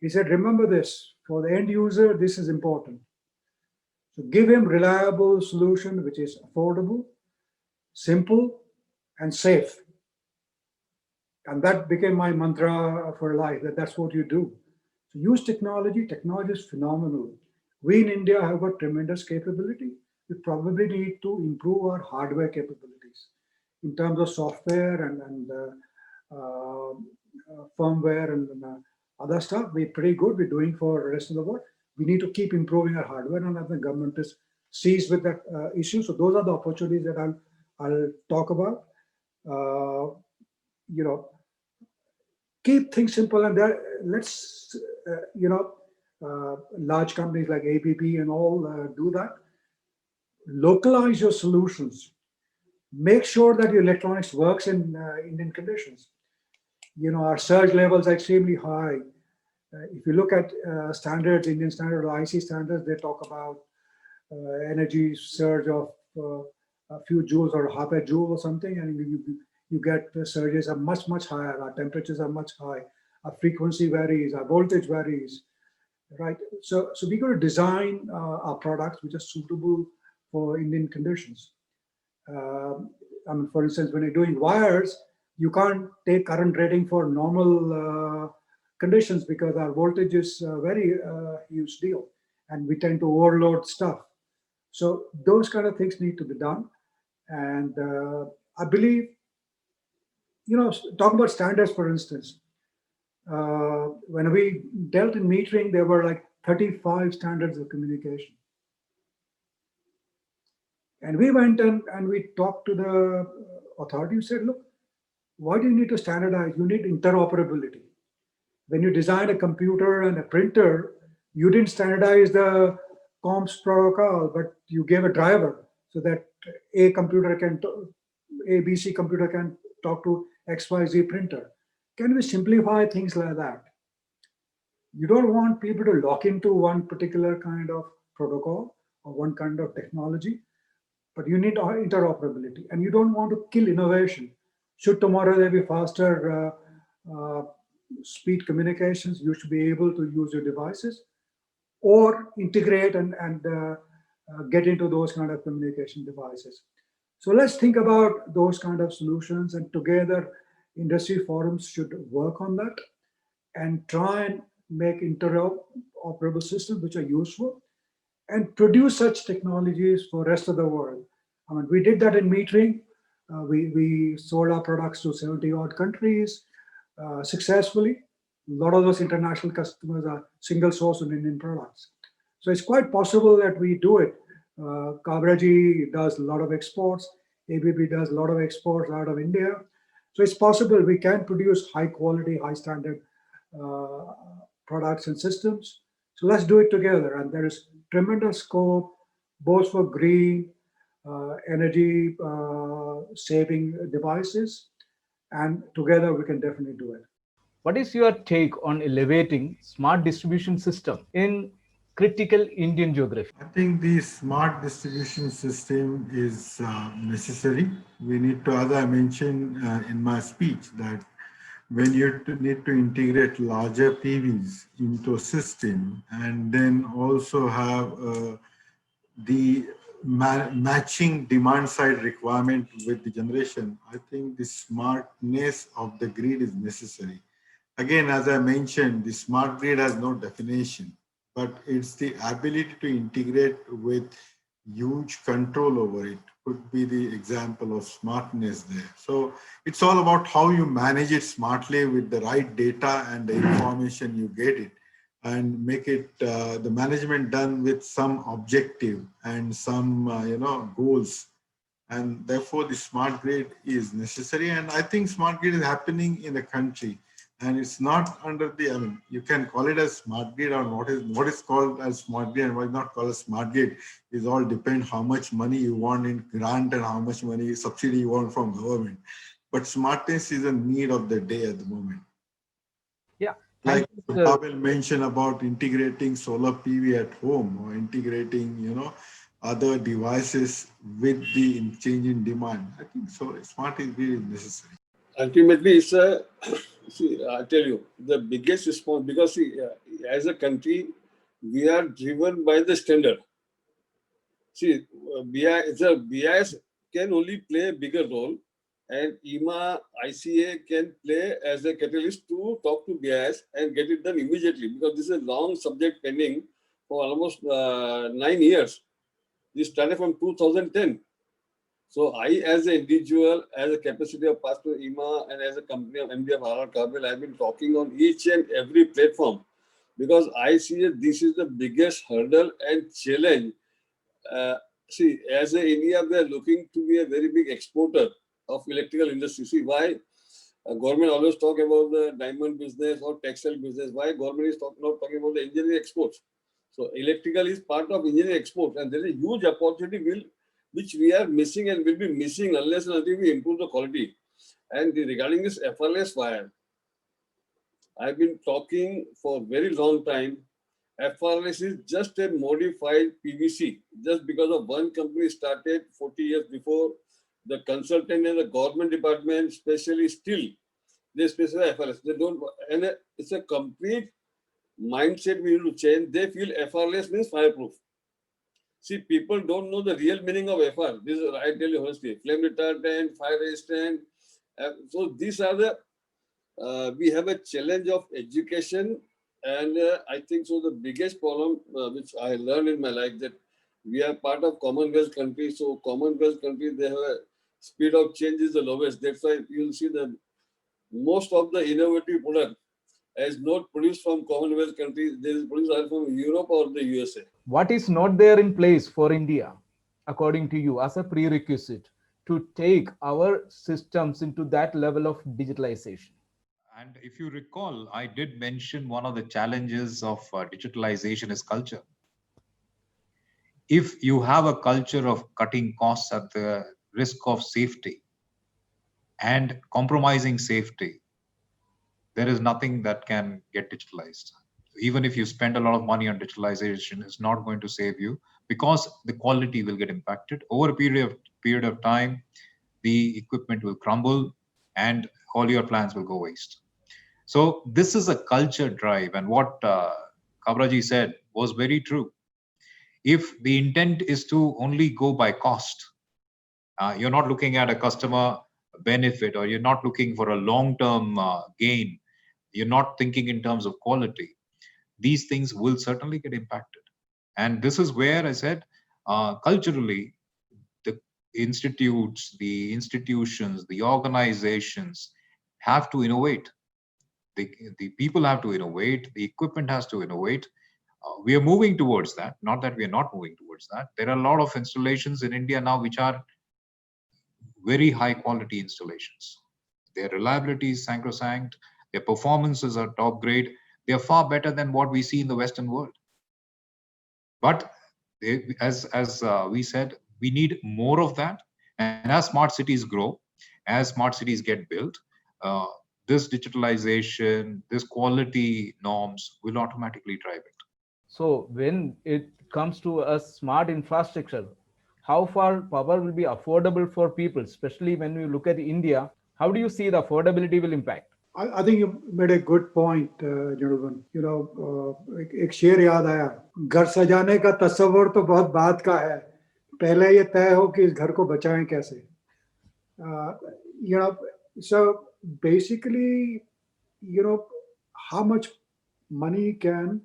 He said, remember this, for the end user, this is important. So give him reliable solution, which is affordable, simple, and safe. And that became my mantra for life, that's what you do. So use technology. Technology is phenomenal. We in India have got tremendous capability. We probably need to improve our hardware capabilities in terms of software and firmware and other stuff. We're pretty good. We're doing for the rest of the world. We need to keep improving our hardware, and the government is seized with that issue. So those are the opportunities that I'll talk about. Keep things simple, and let's large companies like ABB and all do that. Localize your solutions. Make sure that your electronics works in Indian conditions. Our surge levels are extremely high. If you look at standards, Indian standard or IC standards, they talk about energy surge of a few joules or half a joule or something, and you get surges are much, much higher. Our temperatures are much high. Our frequency varies. Our voltage varies, right? So we got to design our products which are suitable for Indian conditions. For instance, when you're doing wires, you can't take current rating for normal conditions because our voltage is a very huge deal, and we tend to overload stuff. So those kind of things need to be done. And I believe, talk about standards, for instance. When we dealt in metering, there were like 35 standards of communication. And we went and we talked to the authority who said, look, why do you need to standardize? You need interoperability. When you design a computer and a printer, you didn't standardize the comms protocol, but you gave a driver so that ABC computer can talk to XYZ printer. Can we simplify things like that? You don't want people to lock into one particular kind of protocol or one kind of technology, but you need interoperability, and you don't want to kill innovation. Should tomorrow there be faster speed communications, you should be able to use your devices or integrate and get into those kind of communication devices. So let's think about those kind of solutions, and together industry forums should work on that and try and make interoperable systems which are useful and produce such technologies for the rest of the world. We did that in metering. We sold our products to 70 odd countries successfully. A lot of those international customers are single source on Indian products. So it's quite possible that we do it. Kabraji does a lot of exports. ABB does a lot of exports out of India. So it's possible we can produce high quality, high standard uh, products and systems. So let's do it together. And there is tremendous scope both for green energy saving devices, and together we can definitely do it. What is your take on elevating smart distribution system in critical Indian geography? I think the smart distribution system is necessary. We need to, as I mentioned in my speech, that when you need to integrate larger PVs into a system and then also have the matching demand side requirement with the generation, I think the smartness of the grid is necessary. Again, as I mentioned, the smart grid has no definition, but it's the ability to integrate with huge control over it could be the example of smartness there. So it's all about how you manage it smartly with the right data and the information you get it, and make it the management done with some objective and some goals. And therefore the smart grid is necessary, and I think smart grid is happening in the country. And it's not under the, I mean, you can call it as smart grid, or what is called as smart grid and what is not called as smart grid is all depend how much money you want in grant and how much money subsidy you want from government. But smartness is a need of the day at the moment. Yeah. Like Pavel mentioned about integrating solar PV at home, or integrating, other devices with the change in demand. I think so. Smart grid is necessary. Ultimately, it's a see. I tell you, the biggest response, because see, as a country, we are driven by the standard. See, BIS can only play a bigger role, and IMA ICA can play as a catalyst to talk to BIS and get it done immediately, because this is a long subject pending for almost 9 years. This started from 2010. So I, as an individual, as a capacity of Pastor IMA, and as a company of MD of RR Kabel, I've been talking on each and every platform, because I see that this is the biggest hurdle and challenge. See, as a India, we are looking to be a very big exporter of electrical industry. See, why government always talk about the diamond business or textile business? Why government is not talking about the engineering exports? So electrical is part of engineering exports, and there is a huge opportunity which we are missing and will be missing unless and until we improve the quality. And regarding this FRLS wire, I've been talking for a very long time. FRLS is just a modified PVC. Just because of one company started 40 years before, the consultant and the government department, especially still, they specify FRLS. They don't, and it's a complete mindset we need to change. They feel FRLS means fireproof. See, people don't know the real meaning of FR. This is, I tell you honestly, flame retardant, fire resistant. So these are the, we have a challenge of education. And I think so the biggest problem which I learned in my life, that we are part of Commonwealth countries. So Commonwealth countries, they have a speed of change is the lowest. That's why you'll see that most of the innovative product is not produced from Commonwealth countries. They is produced either from Europe or the USA. What is not there in place for India, according to you, as a prerequisite to take our systems into that level of digitalization? And if you recall, I did mention one of the challenges of digitalization is culture. If you have a culture of cutting costs at the risk of safety and compromising safety, there is nothing that can get digitalized. Even if you spend a lot of money on digitalization, it's not going to save you, because the quality will get impacted. Over a period of time, the equipment will crumble and all your plans will go waste. So this is a culture drive, and what Kabraji said was very true. If the intent is to only go by cost, you're not looking at a customer benefit, or you're not looking for a long-term gain, you're not thinking in terms of quality, these things will certainly get impacted. And this is where I said, culturally, the institutes, the institutions, the organizations have to innovate. The people have to innovate, the equipment has to innovate. We are moving towards that, not that we are not moving towards that. There are a lot of installations in India now which are very high quality installations. Their reliability is sacrosanct. Their performances are top grade. They are far better than what we see in the Western world. But as we said, we need more of that. And as smart cities grow, as smart cities get built, uh, this digitalization, this quality norms will automatically drive it. So when it comes to a smart infrastructure, how far power will be affordable for people, especially when we look at India? How do you see the affordability will impact? I think you made a good point, gentlemen. एक शेर याद आया, घर सजाने का तस्वर तो बहुत बात का है, पहले ये तय हो कि इस घर को बचाएं कैसे. You know, so basically, how much money can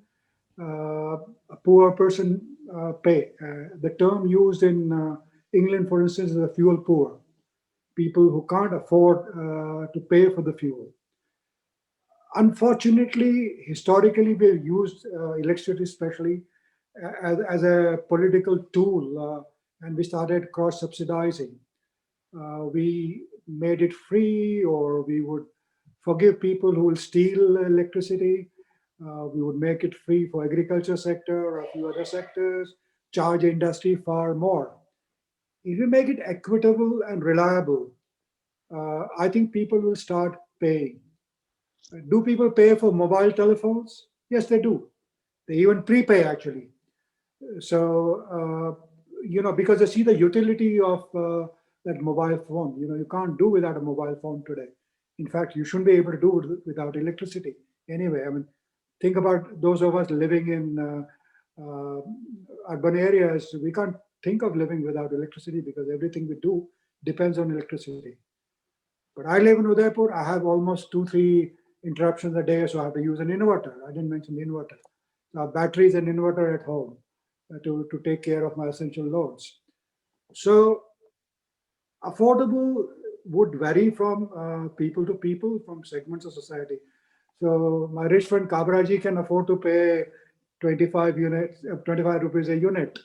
a poor person pay? The term used in England, for instance, is the fuel poor. People who can't afford to pay for the fuel. Unfortunately, historically, we've used electricity especially as a political tool, and we started cross-subsidizing. We made it free, or we would forgive people who will steal electricity. We would make it free for agriculture sector or a few other sectors, charge industry far more. If you make it equitable and reliable, I think people will start paying. Do people pay for mobile telephones? Yes, they do. They even prepay actually. So, because they see the utility of that mobile phone. You can't do without a mobile phone today. In fact, you shouldn't be able to do it without electricity. Anyway, I mean, think about those of us living in urban areas. We can't think of living without electricity because everything we do depends on electricity. But I live in Udaipur. I have almost 2-3 interruptions a day, so I have to use an inverter. I didn't mention the inverter. So I have batteries and inverter at home to take care of my essential loads. So affordable would vary from people to people, from segments of society. So my rich friend Kabraji can afford to pay 25 rupees a unit.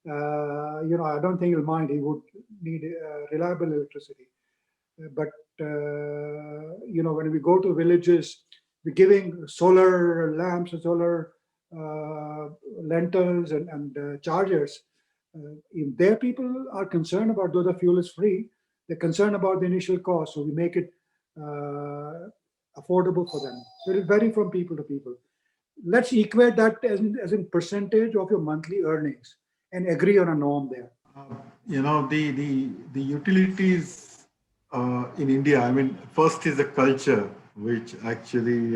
I don't think he'll mind. He would need reliable electricity. But when we go to villages, we're giving solar lamps and solar lanterns and chargers. If their people are concerned about, though the fuel is free, they're concerned about the initial cost. So we make it affordable for them. So it'll vary from people to people. Let's equate that as in percentage of your monthly earnings and agree on a norm there. The utilities in India, I mean, first is the culture, which actually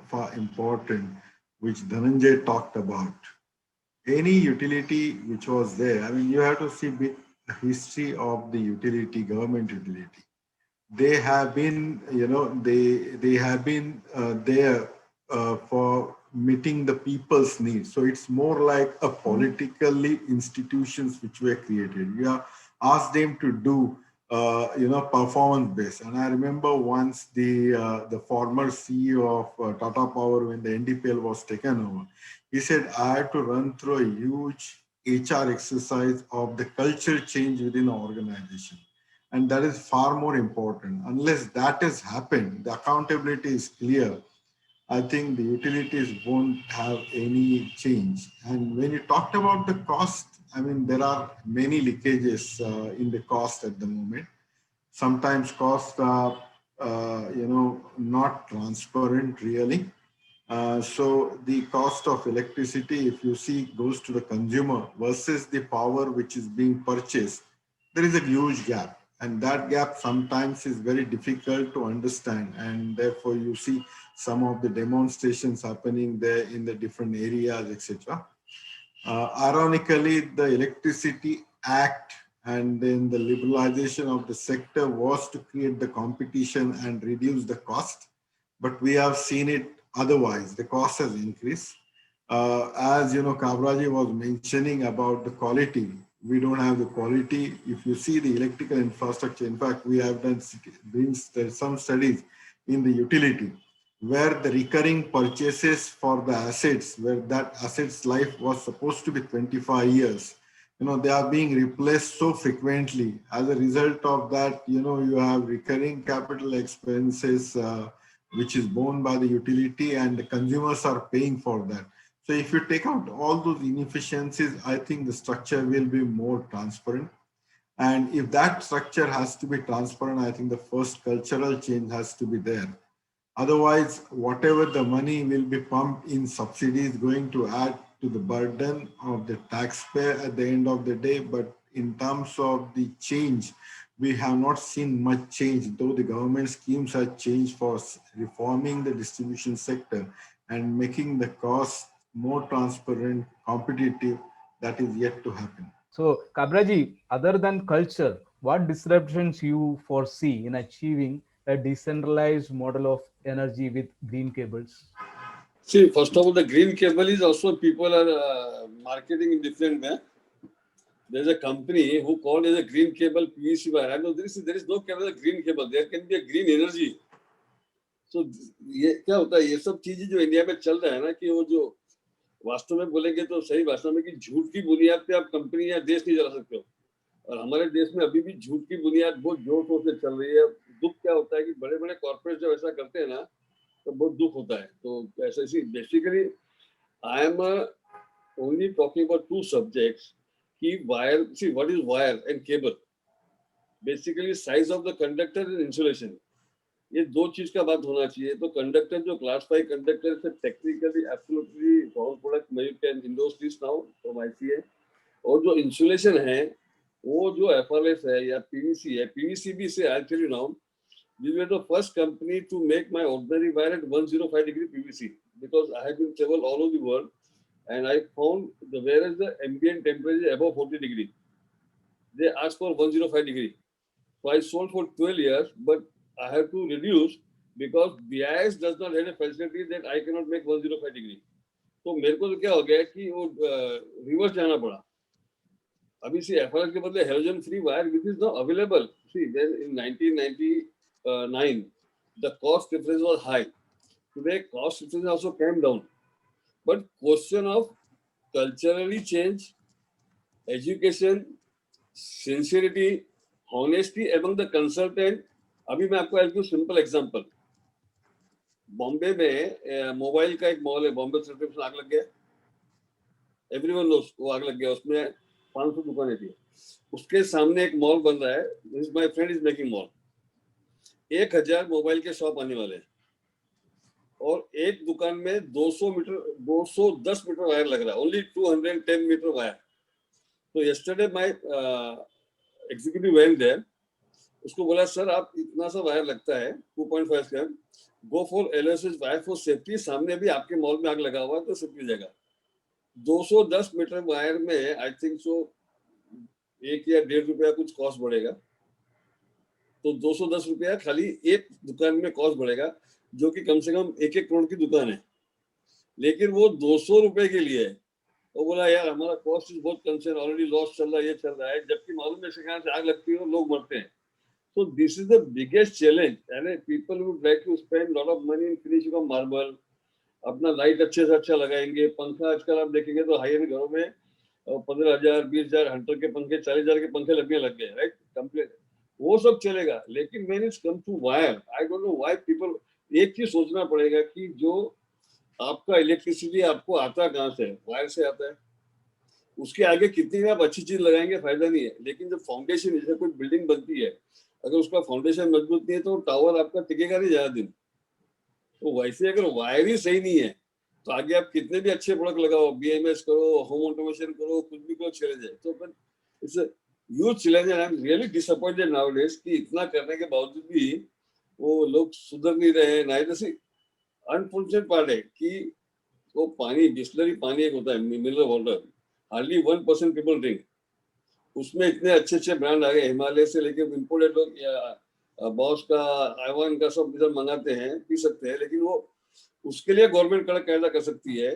far important, which Dhananjay talked about. Any utility which was there, I mean, you have to see the history of the utility, government utility. They have been, they have been there for meeting the people's needs. So it's more like a politically institutions which were created. You have asked them to do, performance based. And I remember once the former CEO of Tata Power, when the NDPL was taken over, he said, I had to run through a huge HR exercise of the culture change within the organization. And that is far more important. Unless that has happened, the accountability is clear, I think the utilities won't have any change. And when you talked about the cost, I mean, there are many leakages in the cost at the moment. Sometimes costs are, not transparent really. So the cost of electricity, if you see, goes to the consumer versus the power which is being purchased, there is a huge gap. And that gap sometimes is very difficult to understand. And therefore you see some of the demonstrations happening there in the different areas, etc. Ironically, the Electricity Act and then the liberalization of the sector was to create the competition and reduce the cost. But we have seen it otherwise. The cost has increased. As Kabraji was mentioning about the quality, we don't have the quality. If you see the electrical infrastructure, in fact, we have done some studies in the utility where the recurring purchases for the assets, where that asset's life was supposed to be 25 years. they are being replaced so frequently. As a result of that, you have recurring capital expenses, which is borne by the utility, and the consumers are paying for that. So if you take out all those inefficiencies, I think the structure will be more transparent. And if that structure has to be transparent, I think the first cultural change has to be there. Otherwise, whatever the money will be pumped in subsidies going to add to the burden of the taxpayer at the end of the day. But in terms of the change, we have not seen much change, though the government schemes have changed for reforming the distribution sector and making the cost more transparent, competitive. That is yet to happen. So, Kabraji, other than culture, what disruptions you foresee in achieving a decentralized model of energy with green cables? See, first of all, the green cable is also people are marketing in different way. There's a company who called as a green cable PVC wire. I know there is no cable green cable. There can be a green energy. So ये क्या होता है, ये सब चीजें जो India में चल रहा है ना, कि वो जो वास्तव में बोलेंगे तो सही भाषा में कि झूठ की बुनियाद पे आप कंपनी या देश नहीं चला सकते हो। और हमारे देश में अभी भी झूठ की बुनियाद बहुत जोर शोर से चल रही है। दुख क्या होता है कि बड़े बड़े कॉर्पोरेट जब ऐसा करते हैं ना, तो बहुत दुख होता है। तो ऐसे ही basically I am only talking about two subjects कि wire, see what is wire and cable, basically size of the conductor and insulation, ये दो चीज का बात होना चाहिए। तो कंडक्टर जो क्लास 5 कंडक्टर से technically absolutely for product may you can endorse this now from ICA. और जो इंसुलेशन है वो जो एफआरएस है या पीवीसी है, पीवीसीबी से I tell you now, we were the first company to make my ordinary wire at 105 degree PVC, because I have been travel all over the world and I found where is the ambient temperature above 40 degree, they ask for 105 degree. So I sold for 12 years, but I have to reduce because BIS does not have a facility that I cannot make 105 degree. तो मेरे को तो क्या हो गया कि वो reverse जाना पड़ा। अभी से एफआरएस के बदले halogen free wire which is not available. See then in 1999 the cost difference was high. Today cost difference also came down, but question of culturally change, education, sincerity, honesty among the consultant. अभी मैं आपको एक simple example, Bombay में mobile का एक mall है, Bombay subscription आग लग गया, एवरीवन नोस वो आग लग गया, उसमें 500 दुकानें थी। उसके सामने एक मॉल बन रहा है, my friend is making mall, 1000 mobile के शॉप आने वाले हैं और एक दुकान में 210 मीटर वायर लग रहा है, ओनली 210 मीटर वायर। तो yesterday my executive went there, उसको बोला सर आप इतना सा वायर लगता है 2.5 square, go for LSS wire for safety, सामने भी आपके मॉल में आग लगा हुआ है तो सेफ्टी हो जाएगा। 210 मीटर वायर में आई थिंक सो 1 या 1.5 रुपया कुछ कॉस्ट बढ़ेगा, तो 210 रुपया खाली एक दुकान में कॉस्ट बढ़ेगा, जो कि कम से कम 1-1 करोड़ की दुकान है, लेकिन वो 200 रुपए के लिए है। वो बोला यार हमारा कॉस्ट इज बहुत कंसर्न, ऑलरेडी लॉस चल रहा है, ये चल रहा है, जबकि मालूम है कहाँ से आग लगती है और लोग मरते हैं। So this is the biggest challenge, and people would like to spend lot of money in finishing of marble, अपना लाइट अच्छे से अच्छा लगाएंगे, पंखा आजकल आप देखेंगे तो हाई एंड घरों में 15,000 20,000 हंटर के पंखे 40,000 के पंखे लगने लग गए, राइट, कंप्लीट वो सब चलेगा। लेकिन when it's come to wire, I don't know why people, एक चीज सोचना पड़ेगा कि जो आपका इलेक्ट्रिसिटी आपको आता कहाँ से है, वायर से आता है, उसके आगे कितनी भी आप अच्छी चीज लगाएंगे फायदा नहीं है। लेकिन जब फाउंडेशन, जैसे कोई बिल्डिंग बनती है, अगर उसका फाउंडेशन मजबूत नहीं है तो टावर आपका टिकेगा नहीं ज्यादा दिन। तो वैसे अगर वायर ही सही नहीं है तो आगे आप कितने भी अच्छे प्रोडक्ट लगाओ, बीएमएस करो, होम ऑटोमेशन करो, कुछ भी करो, चले जाए। तो it's a huge challenge and I am really disappointed nowadays कि इतना करने के बावजूद भी वो लोग सुधर नहीं रहे हैं। ना अनफॉर्चुनेट पार्ट है कि वो पानी, बिस्लरी पानी एक होता है, mineral water, hardly 1% people drink. उसमें इतने अच्छे अच्छे ब्रांड आ गए, हिमालय से लेके इम्पोर्टेड लोग या बॉस का, आइवान का सब इधर मंगाते हैं, पी सकते हैं, लेकिन वो उसके लिए गवर्नमेंट कड़क कायदा कर सकती है,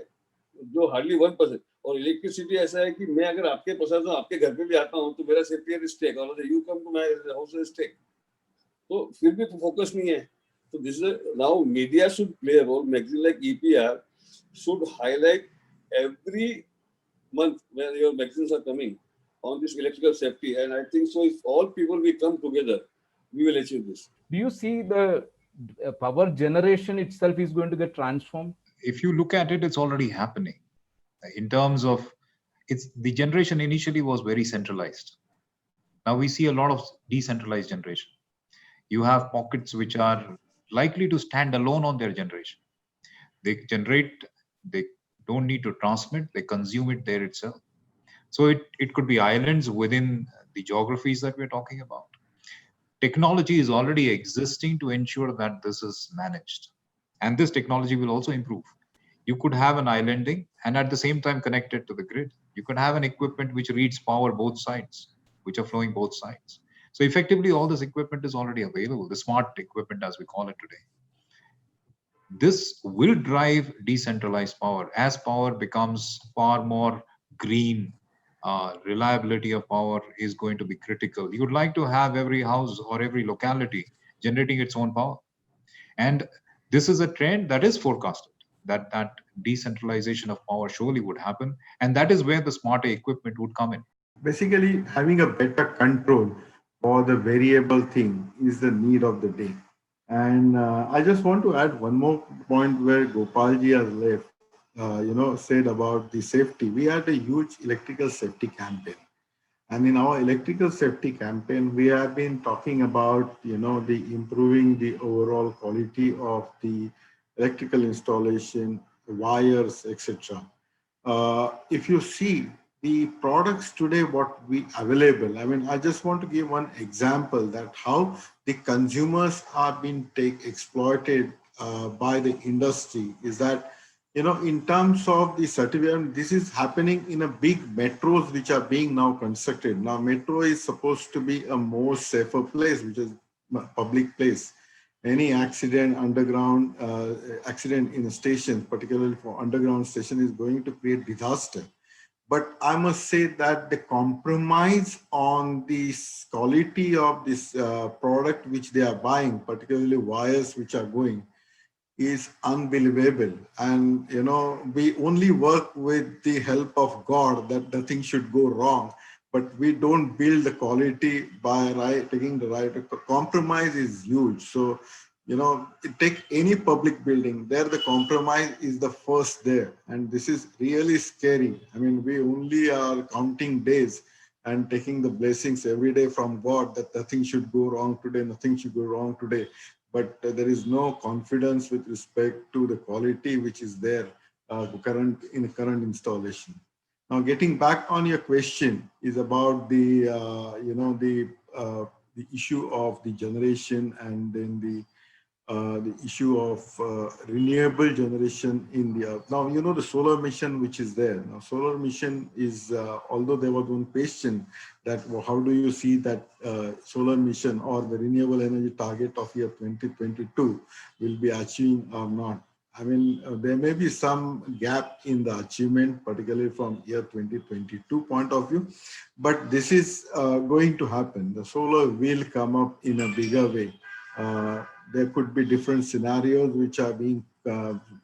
जो हार्डली 1%। और इलेक्ट्रिसिटी ऐसा है कि मैं अगर आपके पसंद हूँ, आपके घर पे भी आता हूँ, तो मेरा सेफ्टी स्टेक, और you come to my house stake, तो फिर भी फोकस नहीं है। तो this is now media should play a role, magazine like EPR should highlight every month when your magazines are coming on this electrical safety. And I think so if all people will come together, we will achieve this. Do you see the power generation itself is going to get transformed? If you look at it, it's already happening. In terms of the generation initially was very centralized. Now we see a lot of decentralized generation. You have pockets which are likely to stand alone on their generation. They generate, they don't need to transmit, they consume it there itself. So it could be islands within the geographies that we're talking about. Technology is already existing to ensure that this is managed. And this technology will also improve. You could have an islanding and at the same time connect it to the grid. You could have an equipment which reads power both sides, which are flowing both sides. So effectively, all this equipment is already available, the smart equipment as we call it today. This will drive decentralized power. As power becomes far more green, reliability of power is going to be critical. You would like to have every house or every locality generating its own power. And this is a trend that is forecasted, that decentralization of power surely would happen. And that is where the smarter equipment would come in. Basically, having a better control for the variable thing is the need of the day. And I just want to add one more point where Gopalji has left, said about the safety. We had a huge electrical safety campaign. And in our electrical safety campaign, we have been talking about, the improving the overall quality of the electrical installation, wires, etc. If you see the products today, what we available, I mean, I just want to give one example that how the consumers are being exploited by the industry is that, in terms of the certificate, this is happening in a big metros which are being now constructed. Now, metro is supposed to be a more safer place, which is a public place. Any accident underground, accident in a station, particularly for underground station, is going to create disaster. But I must say that the compromise on the quality of this product which they are buying, particularly wires which are going, is unbelievable. And, we only work with the help of God that nothing should go wrong. But we don't build the quality by taking the right. Compromise is huge. So, take any public building, there the compromise is the first there. And this is really scary. I mean, we only are counting days and taking the blessings every day from God that nothing should go wrong today, nothing should go wrong today. But there is no confidence with respect to the quality which is there in the current installation. Now, getting back on your question is about the issue of the generation and then the issue of renewable generation in the. Now, the solar mission which is there. Now, solar mission is, although there was one question that how do you see that solar mission or the renewable energy target of year 2022 will be achieving or not. I mean, there may be some gap in the achievement, particularly from year 2022 point of view, but this is going to happen. The solar will come up in a bigger way. There could be different scenarios which are being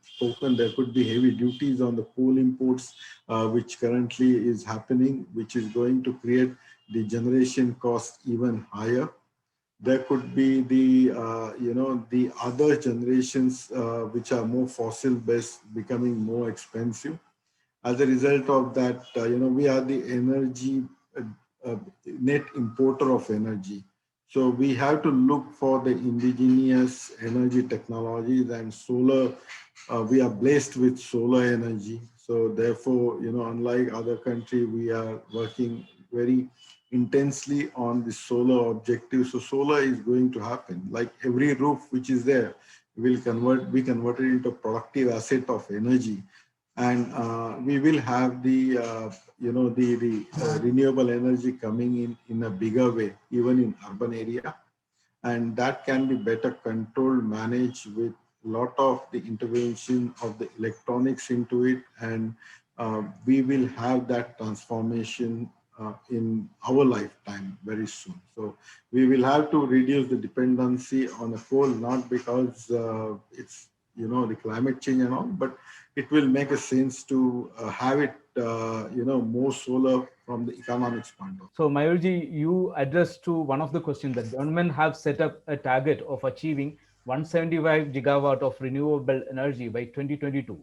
spoken. There could be heavy duties on the coal imports, which currently is happening, which is going to create the generation cost even higher. There could be the, the other generations which are more fossil based becoming more expensive. As a result of that, we are the energy net importer of energy. So we have to look for the indigenous energy technologies, and solar, we are blessed with solar energy. So therefore, unlike other countries, we are working very intensely on the solar objective. So solar is going to happen. Like every roof which is there will be converted into a productive asset of energy. And we will have the, renewable energy coming in a bigger way, even in urban area. And that can be better controlled, managed with a lot of the intervention of the electronics into it. And we will have that transformation in our lifetime very soon. So we will have to reduce the dependency on the coal, not because it's, the climate change and all, but it will make a sense to have it, more solar from the economics point of view. So Mayurji, you addressed to one of the questions that government have set up a target of achieving 175 gigawatt of renewable energy by 2022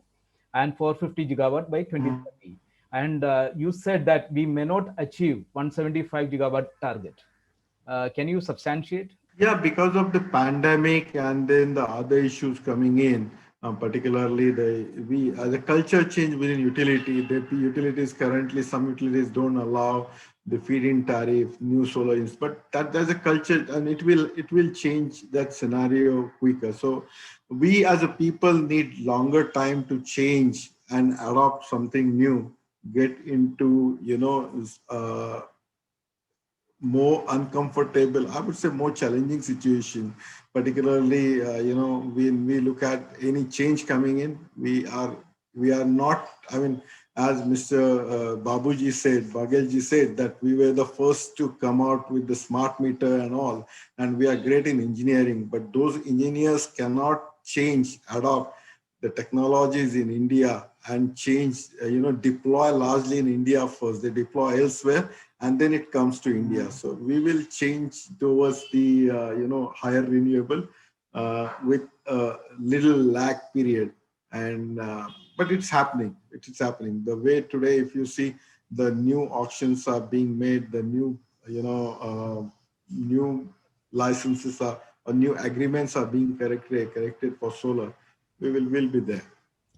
and 450 gigawatt by 2030. And you said that we may not achieve 175 gigawatt target. Can you substantiate? Yeah, because of the pandemic and then the other issues coming in, particularly the culture change within utility. The utilities currently, some utilities don't allow the feed-in tariff, new solar ins, but there's a culture, and it will change that scenario quicker. So we as a people need longer time to change and adopt something new, get into more uncomfortable, I would say more challenging situation, particularly, when we look at any change coming in, we are not, I mean, as Mr. Bagelji said, that we were the first to come out with the smart meter and all, and we are great in engineering, but those engineers cannot adopt the technologies in India and deploy largely in India first. They deploy elsewhere, and then it comes to India. So we will change towards the higher renewable with a little lag period, and but it's happening. It is happening. The way today, if you see, the new auctions are being made, the new new licenses or new agreements are being corrected for solar. We will be there.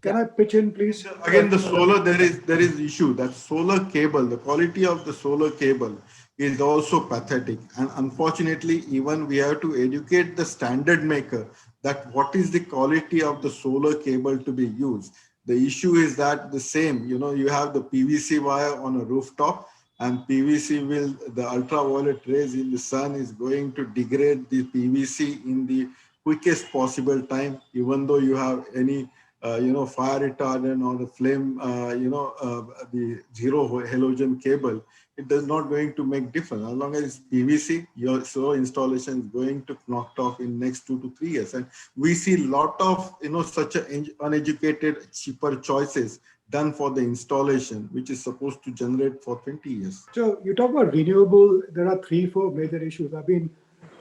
Can I pitch in, please? Again, the solar, there is issue that solar cable, the quality of the solar cable is also pathetic. And unfortunately, even we have to educate the standard maker that what is the quality of the solar cable to be used. The issue is that the same, you have the PVC wire on a rooftop, and PVC the ultraviolet rays in the sun is going to degrade the PVC in the quickest possible time, even though you have any fire retardant or the flame, the zero halogen cable, it does not going to make difference. As long as it's PVC, your solar installation is going to knocked off in next 2 to 3 years. And we see a lot of, such uneducated, cheaper choices done for the installation, which is supposed to generate for 20 years. So you talk about renewable, there are 3-4 major issues. I've been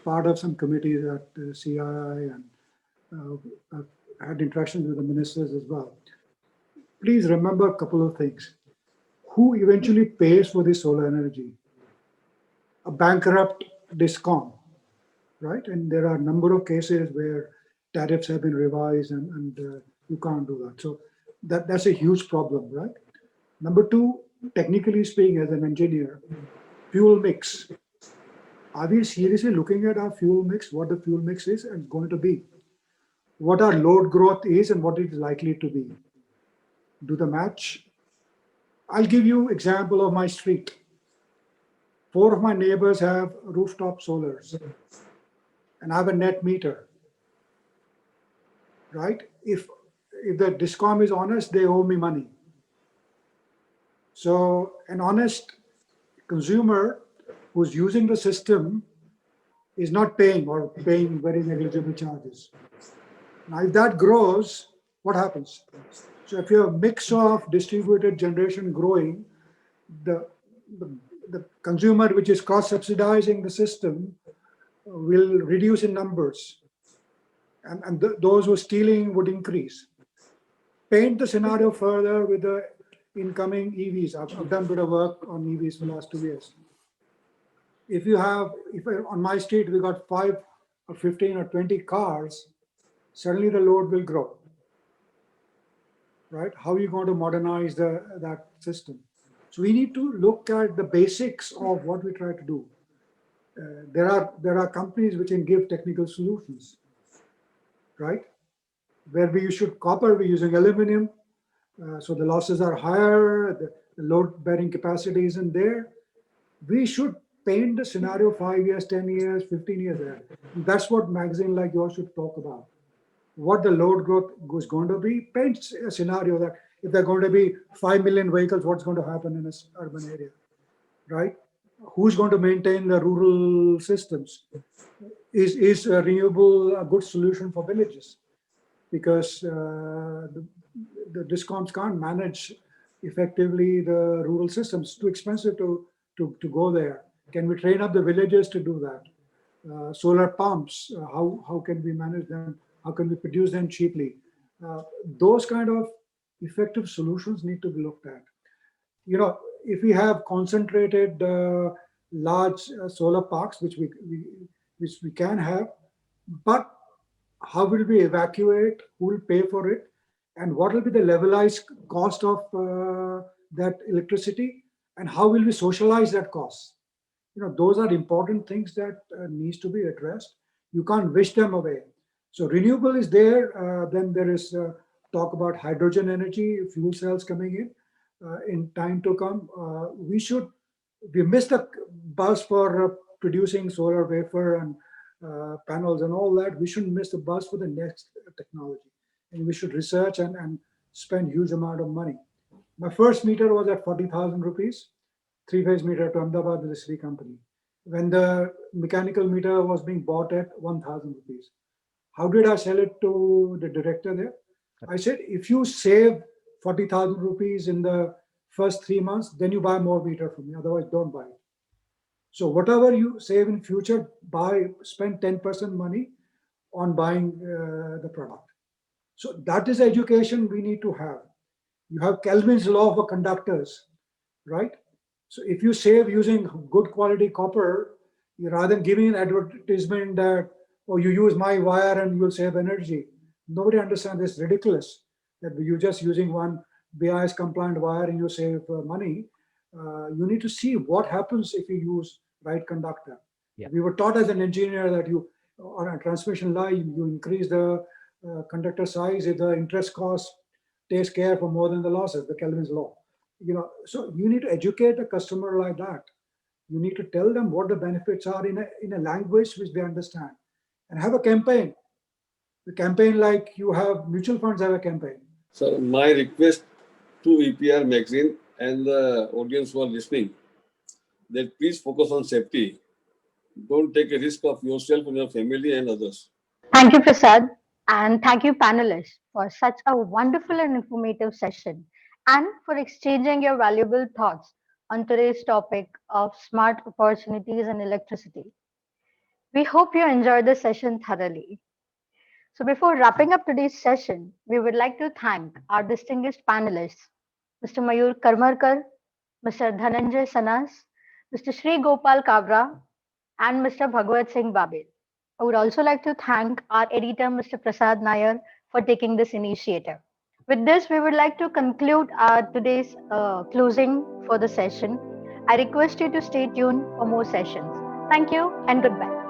part of some committees at the CII and I've had interactions with the ministers as well. Please remember a couple of things. Who eventually pays for the solar energy? A bankrupt DISCOM, right? And there are a number of cases where tariffs have been revised and you can't do that. So that's a huge problem, right? Number two, technically speaking, as an engineer, fuel mix. Are we seriously looking at our fuel mix, what the fuel mix is and going to be? What our load growth is and what it is likely to be? Do the match? I'll give you example of my street. 4 of my neighbors have rooftop solars and I have a net meter, right? If the DISCOM is honest, they owe me money. So an honest consumer who's using the system is not paying or paying very negligible charges. Now, if that grows, what happens? So if you have a mix of distributed generation growing, the consumer which is cost subsidizing the system will reduce in numbers, and those who are stealing would increase. Paint the scenario further with the incoming EVs. I've done a bit of work on EVs for the last 2 years. If on my street we got 5 or 15 or 20 cars, suddenly the load will grow, right? How are you going to modernize that system? So we need to look at the basics of what we try to do. There are companies which can give technical solutions, right? Where we should copper, we're using aluminum, so the losses are higher, the load-bearing capacity isn't there. We should paint the scenario 5 years, 10 years, 15 years ahead. That's what magazine like yours should talk about. What the load growth is going to be, paint a scenario that if there are going to be 5 million vehicles, what's going to happen in this urban area, right? Who's going to maintain the rural systems? Is renewable a good solution for villages? Because the discoms can't manage effectively the rural systems. It's too expensive to go there. Can we train up the villagers to do that? Solar pumps, how can we manage them? How can we produce them cheaply? Those kind of effective solutions need to be looked at. You know, if we have concentrated large solar parks, which we can have, but how will we evacuate? Who will pay for it? And what will be the levelized cost of that electricity? And how will we socialize that cost? You know, those are important things that needs to be addressed. You can't wish them away. So renewable is there. Then there is talk about hydrogen energy, fuel cells coming in time to come. We missed the bus for producing solar wafer and panels and all that. We shouldn't miss the bus for the next technology. And we should research and spend huge amount of money. My first meter was at 40,000 rupees, 3-phase meter to Ahmedabad with the Sri company. When the mechanical meter was being bought at 1,000 rupees. How did I sell it to the director there? I said, if you save 40,000 rupees in the first 3 months, then you buy more meter from me. Otherwise, don't buy it. So whatever you save in future, spend 10% money on buying the product. So that is education we need to have. You have Kelvin's law for conductors, right? So if you save using good quality copper, rather than giving an advertisement that, oh, you use my wire and you'll save energy. Nobody understands this. Ridiculous that you're just using one BIS compliant wire and you save money. You need to see what happens if you use right conductor. Yeah. We were taught as an engineer that on a transmission line, you increase the conductor size if the interest cost takes care for more than the losses, the Kelvin's law. You know, so you need to educate a customer like that. You need to tell them what the benefits are in a language which they understand, and have a campaign. The campaign, like you have mutual funds have a campaign. So my request to EPR magazine and the audience who are listening, that please focus on safety. Don't take a risk of yourself and your family and others. Thank you, Prasad. And thank you, panelists, for such a wonderful and informative session and for exchanging your valuable thoughts on today's topic of smart opportunities in electricity. We hope you enjoyed the session thoroughly. So before wrapping up today's session, we would like to thank our distinguished panelists, Mr. Mayur Karmarkar, Mr. Dhananjay Sanas, Mr. Sri Gopal Kabra, and Mr. Bhagwat Singh Babil. I would also like to thank our editor, Mr. Prasad Nair, for taking this initiative. With this, we would like to conclude today's closing for the session. I request you to stay tuned for more sessions. Thank you and goodbye.